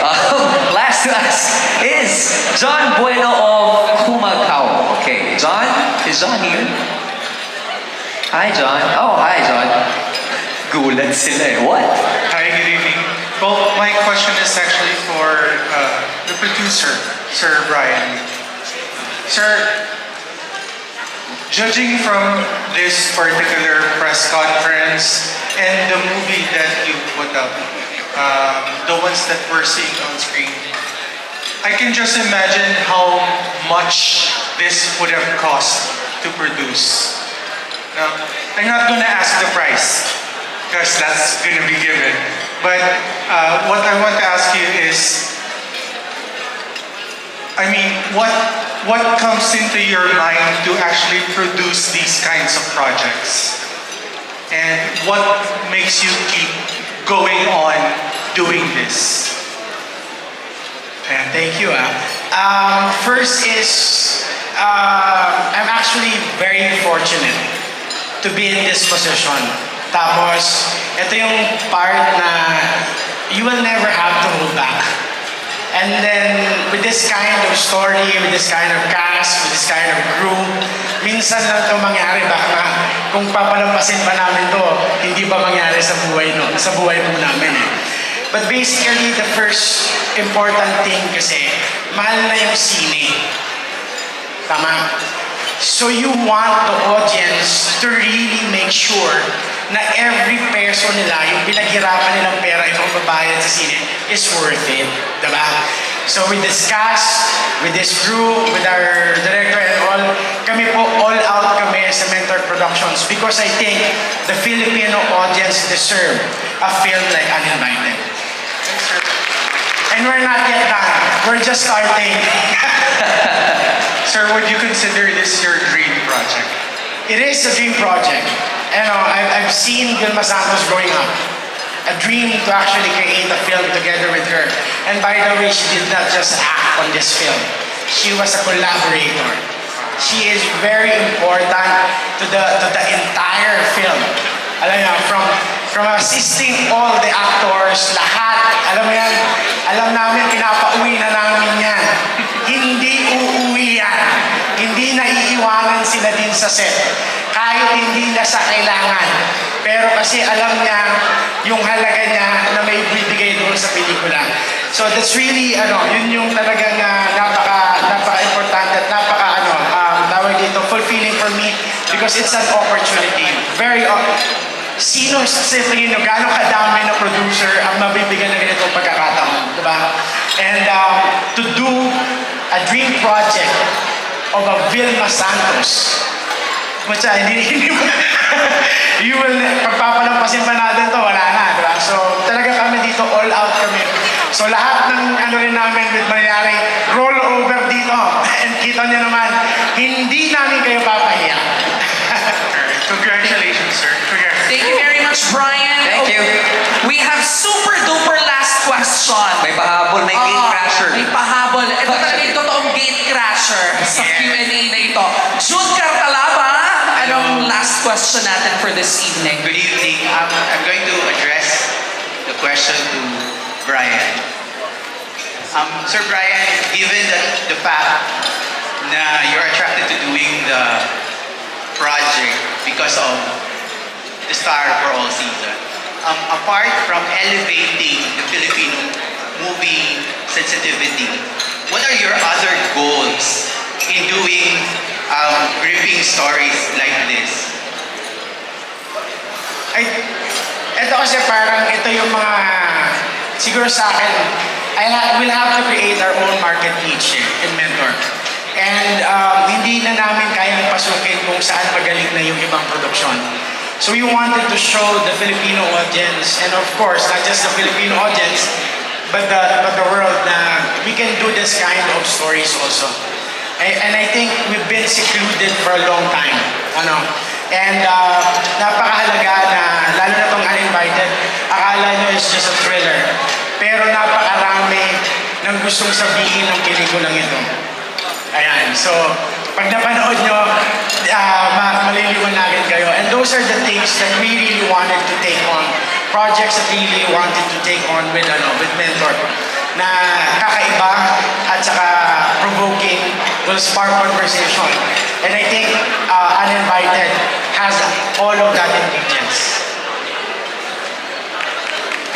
Last to ask is John Bueno of Humacao. Okay. John? Is John here? Hi, John. Oh, hi, John. Gulat sila eh. What? Hi, good evening. Well, my question is actually for the producer, Sir Brian. Sir, judging from this particular press conference and the movie that you put up, the ones that we're seeing on screen, I can just imagine how much this would have cost to produce. Now, I'm not gonna ask the price, because that's gonna be given. But what I want to ask you is, I mean, what comes into your mind to actually produce these kinds of projects? And what makes you keep going on doing this? And thank you. First is, I'm actually very fortunate to be in this position. Tapos, ito yung part na you will never have to hold back. And then, with this kind of story, with this kind of cast, with this kind of crew, minsan lang ito mangyari. Baka nga, kung papalampasin pa namin to, hindi pa mangyari sa buhay po namin eh. But basically, the first important thing kasi, mahal na yung sine. Tama? So you want the audience to really make sure na every peso nila, yung pinaghirapan nilang pera, yung pagbabayad sa sine, is worth it. Diba? So with this cast, with this crew, with our director and all, kami po all out kami sa Mentor Productions because I think the Filipino audience deserve a film like Uninvited. And we're not yet done. We're just starting. Sir, would you consider this your dream project? It is a dream project. I've seen Vilma Santos growing up. A dream to actually create a film together with her. And by the way, she did not just act on this film. She was a collaborator. She is very important to the entire film. Alam niyo, from assisting all the actors, lahat, alam mo yan, alam namin, pinapauwi na namin yan. Hindi uuwi yan. Hindi naiiwanan sila din sa set. Kahit hindi na sa kailangan. Pero kasi alam niya yung halaga niya na may bibigay doon sa pelikula. So that's really, yun yung talagang napaka-importante at tawag dito, fulfilling for me because it's an opportunity. Sino sa tingin nyo, gano'ng kadami na producer ang mabibigyan ng ganitong pagkakataon, diba? And to do a dream project of a Vilma Santos, pagpapalampasin pa natin to, wala na, diba? So talaga kami dito, all out kami. So lahat ng rin namin with mangyari, roll over dito. And kita nyo naman, hindi namin kayo papahiya. Congratulations, sir. Thank you very much, Brian. Thank you. We have super duper last question. May pahabol, may gate crasher. May pahabol. Ito talaga yung totoong gate crasher sa Q&A na ito. Jude Cartalaba, anong last question natin for this evening? Good evening. I'm going to address the question to Brian. Sir Brian, given the fact na you're attracted to doing the project because of the Star for All Season, apart from elevating the Filipino movie sensitivity, what are your other goals in doing gripping stories like this? Ito kasi parang ito yung mga, siguro sa akin, we'll have to create our own market niche in Mentor. And hindi na namin kayang pasukin kung saan magaling na yung ibang produksyon. So we wanted to show the Filipino audience, and of course, not just the Filipino audience, but the world na we can do this kind of stories also. And I think we've been secluded for a long time. And napakahalaga na, lalo na itong Uninvited, akala nyo it's just a thriller. Pero napakarami ng gustong sabihin ng pelikulang ito. Ayan, so pag napanood nyo, maliliwanagan kayo. And those are the things that we really wanted to take on. Projects that we really wanted to take on with Mentor. Na kakaiba at saka provoking, will spark conversation. And I think Uninvited has all of that ingredients.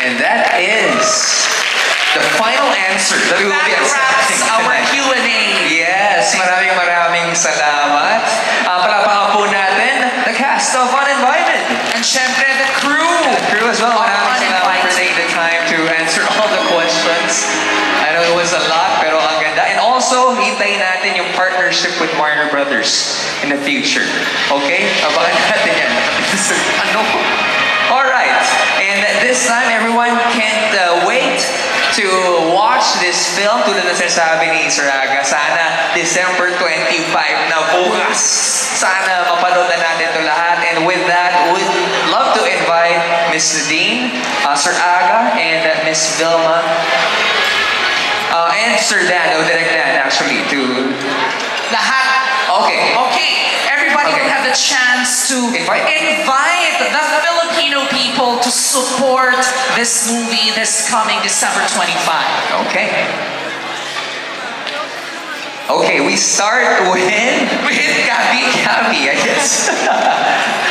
And that is the final answer that we will be accepting our tonight. Q&A. Yes, maraming salamat. Palapakan po natin the cast of Uninvited. And syempre, the crew. The crew as well. Maraming salamat for taking the time to answer all the questions. I know it was a lot, pero ang partnership with Warner Brothers in the future. Okay? Abangan natin yan. Ano? Alright. And this time, everyone can't wait to watch this film. Tulad na sinasabi ni Sir Aga, sana December 25 na bukas. Sana mapanood na natin ito lahat. And with that, we'd love to invite Miss Nadine, Sir Aga, and Miss Vilma, and Sir Dan, Direct Dan, actually, to... Lahat. Okay. Okay. Everybody Okay. will have the chance to Invite. the Filipino people to support this movie this coming December 25. Okay. Okay, we start with Gabby. Gabby, I guess.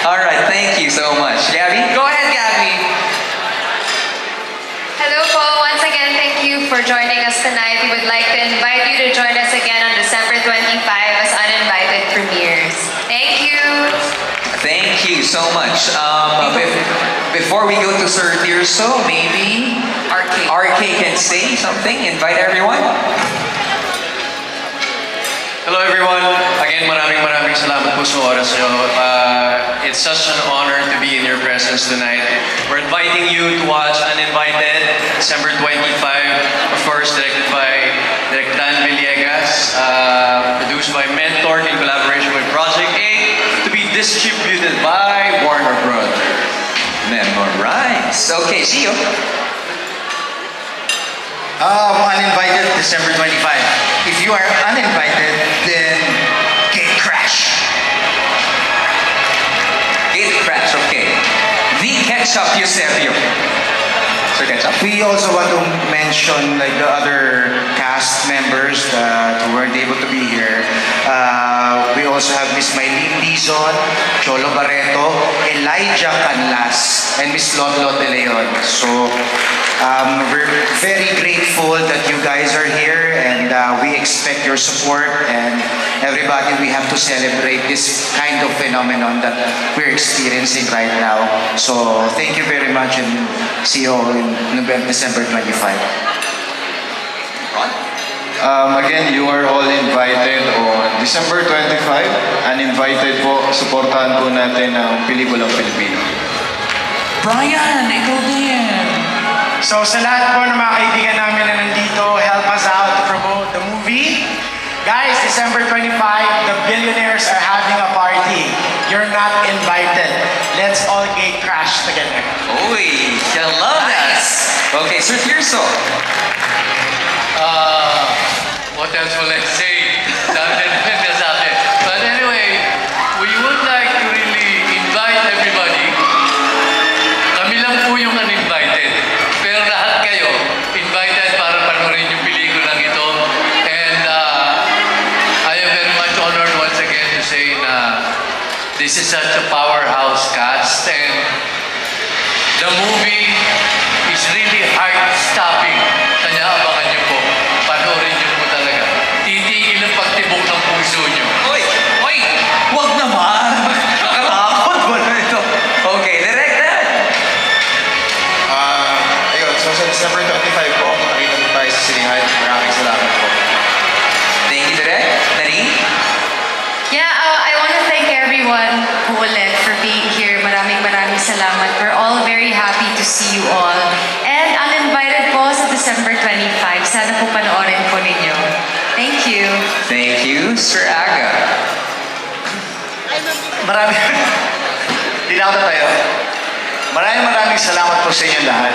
All right, thank you so much. Gabby? Go ahead, Gabby. Hello po. Once again, thank you for joining us tonight. We would like to invite you to join us again on December 25 as uninvited premieres. Thank you. Thank you so much. Before we go to Sir Tirso, maybe RK can say something, invite everyone. Hello everyone. Again, maraming salamat po sa oras nyo. It's such an honor to be in your presence tonight. We're inviting you to watch Uninvited, December 25, of course, directed by Direk Dan Villegas, produced by Mentor in collaboration with Project 8, to be distributed by Warner Brothers. Memorize. Okay, see you. Uninvited, December 25. If you are uninvited, then gate crash. Gate crash, okay. The Ketchup Eusebio. Sir Ketchup? We also want to mention like the other cast members that weren't able to be here. We also have Miss Maylene Dizon, Cholo Barreto, Elijah Canlas, and Miss Lotlot De Leon. So we're very grateful that you guys are here, and we expect your support. And everybody, we have to celebrate this kind of phenomenon that we're experiencing right now. So thank you very much, and see you all in December 25. Again, you are all invited on December 25. Uninvited po, supportahan po natin ang pelikulang Pilipino. Brian, ikaw din. So sa lahat po ng mga kaibigan namin na nandito, help us out to promote the movie. Guys, December 25, the billionaires are having a party. You're not invited. Let's all gate crash together. Uy, I love that. Okay, Sir Tirso. What else will I say? But anyway, we would like to really invite everybody. Kami lang po yung uninvited. Pero lahat kayo, invited para panoorin yung pelikulang ito. And I am very much honored once again to say na this is such a powerhouse cast. And the movie is really heart-stopping. Kanya abangan niyo po. Panoorin niyo po talaga. Titigil ang pagtibok ng puso niyo. Uy! Uy! Wag naman! Nakatakot mo na ito. Okay, direct that. Ayun, so sa December 25 po, nakita niyo tayo sa sinihan. Maraming salamat po. Thank you, direct. Nadine? Yeah, I want to thank everyone ulit for being here. Maraming salamat. We're all very happy to see you all. And uninvited po sa December 25. Sana po panoorin po ninyo. Thank you. Thank you, Sir Aga. Dinawta tayo. Maraming salamat po sa inyo lahat.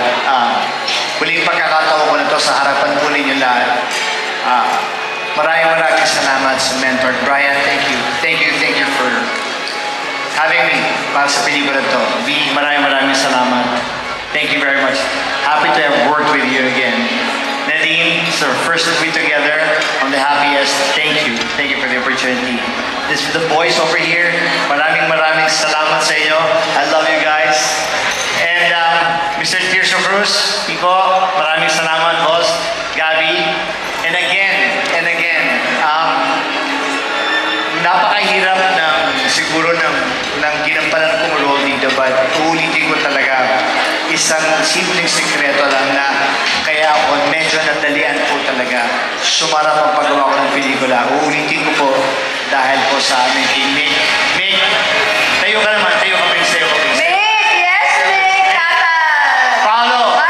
Muling pagkakataon ko na to sa harapan po ninyo lahat. Maraming salamat sa mentor. Brian, thank you. Thank you for having me para sa pelikula to. V, maraming salamat. Thank you very much. Happy to have worked with you again. Nadine, it's our first movie together. I'm the happiest. Thank you. Thank you for the opportunity. This is the boys over here. Maraming salamat sa inyo. I love you guys. And Mr. Tirso Cruz, Pico, maraming salamat, boss. Gabby. And again, napakahirap siguro ng ginampanan kong role dito, but uulitin ko talaga, isang simpleng sekreto lang na kaya ako medyo nadalian po talaga sumarap ang paggawa ko ng pelikula. Uulitin ko po dahil po sa aming team. Mick, tayo ka naman, tayo ka rin sa'yo. Paolo,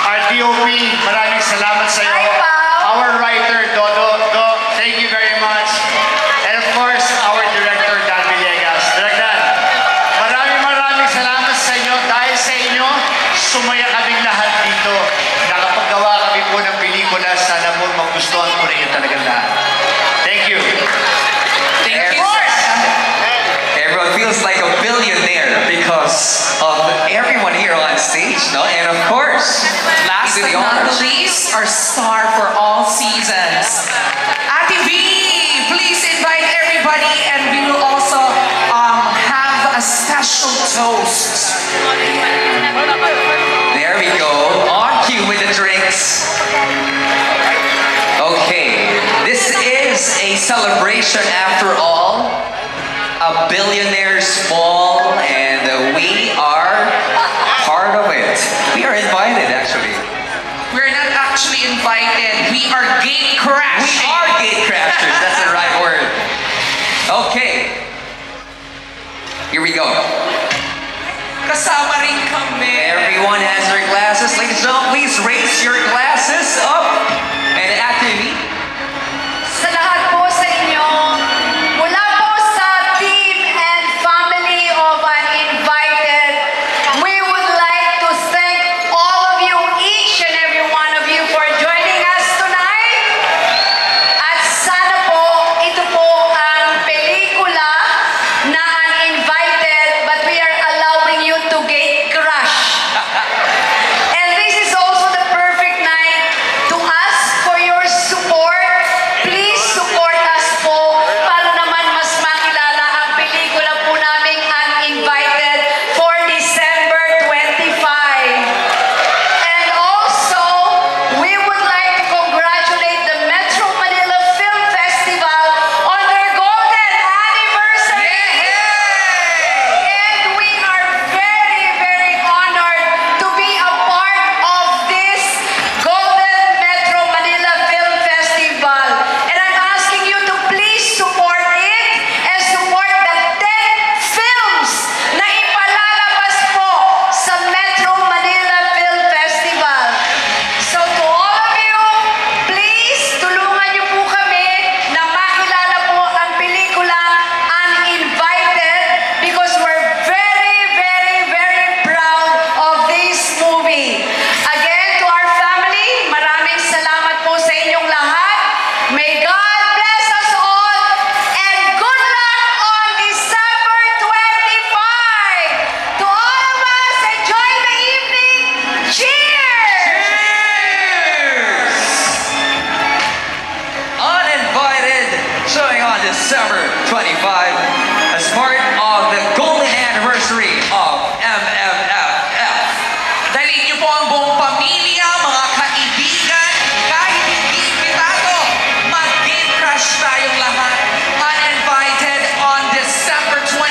our DOP, maraming salamat sa iyo. Our writer, Dodo, thank you very much. And of course, our director, Dan Villegas. Director, maraming salamat sa inyo. Dahil sa inyo, sumaya kaming lahat dito. Nakapaggawa kami po ng pelikula. Sana po magustuhan po rin yung talagang lahat. Thank you. Thank you. Everyone feels like a billionaire because of everyone here on stage, no? And of course, Last these are but the not honors. the least, our star for all seasons. Ate V, please invite everybody and we will also have a special toast. There we go. On cue with the drinks. Okay, this is a celebration after all. A billionaire's ball, and we are part of it. We are invited, actually. We're not actually invited. We are gate crashing. We are gate crashers. That's the right word. Okay. Here we go. Kasama rin kami. Everyone has their glasses. Ladies and gentlemen, please raise your glasses up. And actively. Sa lahat po sa inyo, mula po sa team and family of Uninvited, we would like to thank all of you, each and every one of you, for joining us tonight. At sana po, ito po ang pelikula na Uninvited, but we are allowing you to gate crash. And this is also the perfect night to ask for your support. Please support us po para naman mas makilala ang pelikula po naming Uninvited for December 25. And also, we would like to congratulate the Metro Manila Film Festival on their golden anniversary. And we are very, very honored to be a part of this Golden Metro Manila Film Festival. And I'm asking you to please support it and support the 10 films na ipalalabas po sa Metro Manila Film Festival. So to all of you, please tulungan niyo po kami na makilala po ang pelikula Uninvited because we're very, very, very proud of this movie. Again, to our family, maraming salamat po sa inyong lahat. May God bless us all and good luck on December 25. To all of us, enjoy the evening. Cheers! Uninvited, showing on December 25 as part of the golden anniversary of MMFF. Dalhin niyo po ang buong pamilya, mga kaibigan, kahit hindi imbitado. Mag-gate crash tayong lahat. Uninvited on December 25,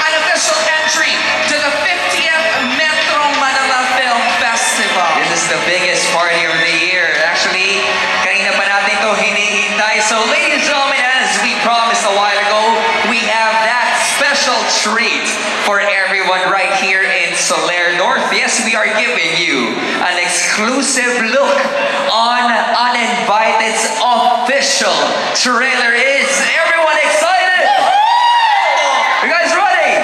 an official entry to the 50th Metro Manila Film Festival. This is the biggest party of the year. Actually, kanina pa natin ito hinihintay. So ladies and gentlemen, as we promised a while ago, we have that special treat for everyone right here in Soler North. Yes, we are giving you an exclusive look on Uninvited's official trailer. Is everyone excited? You guys ready?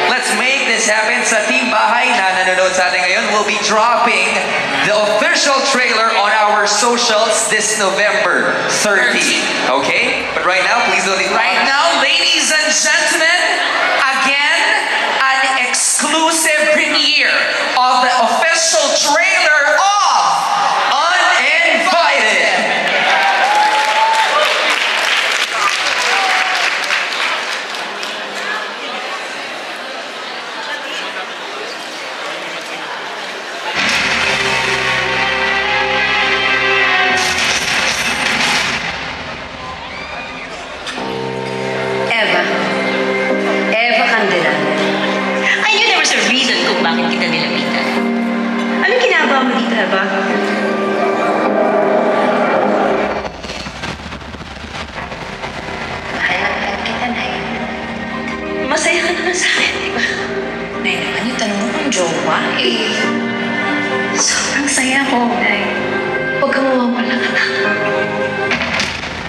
Let's make this happen. Sa Team Bahay na nanonood sa atin ngayon, we'll be dropping the official trailer on our socials this November 30. Okay? But right now, please don't Right now, ladies and gentlemen, again, an exclusive premiere of the official trailer of Uninvited. Eva Candela. I knew there was a reason kung bakit kita nilapitan. diba? Mahal na mahal kita, Nay. Masaya ka naman sa akin, diba? Nay naman, yung tanong mo kung jowa, eh. Sobrang saya ko, Nay. Huwag kang mawawala.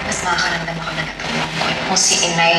Mas makakaramdam ako na natulong ko kung si Inay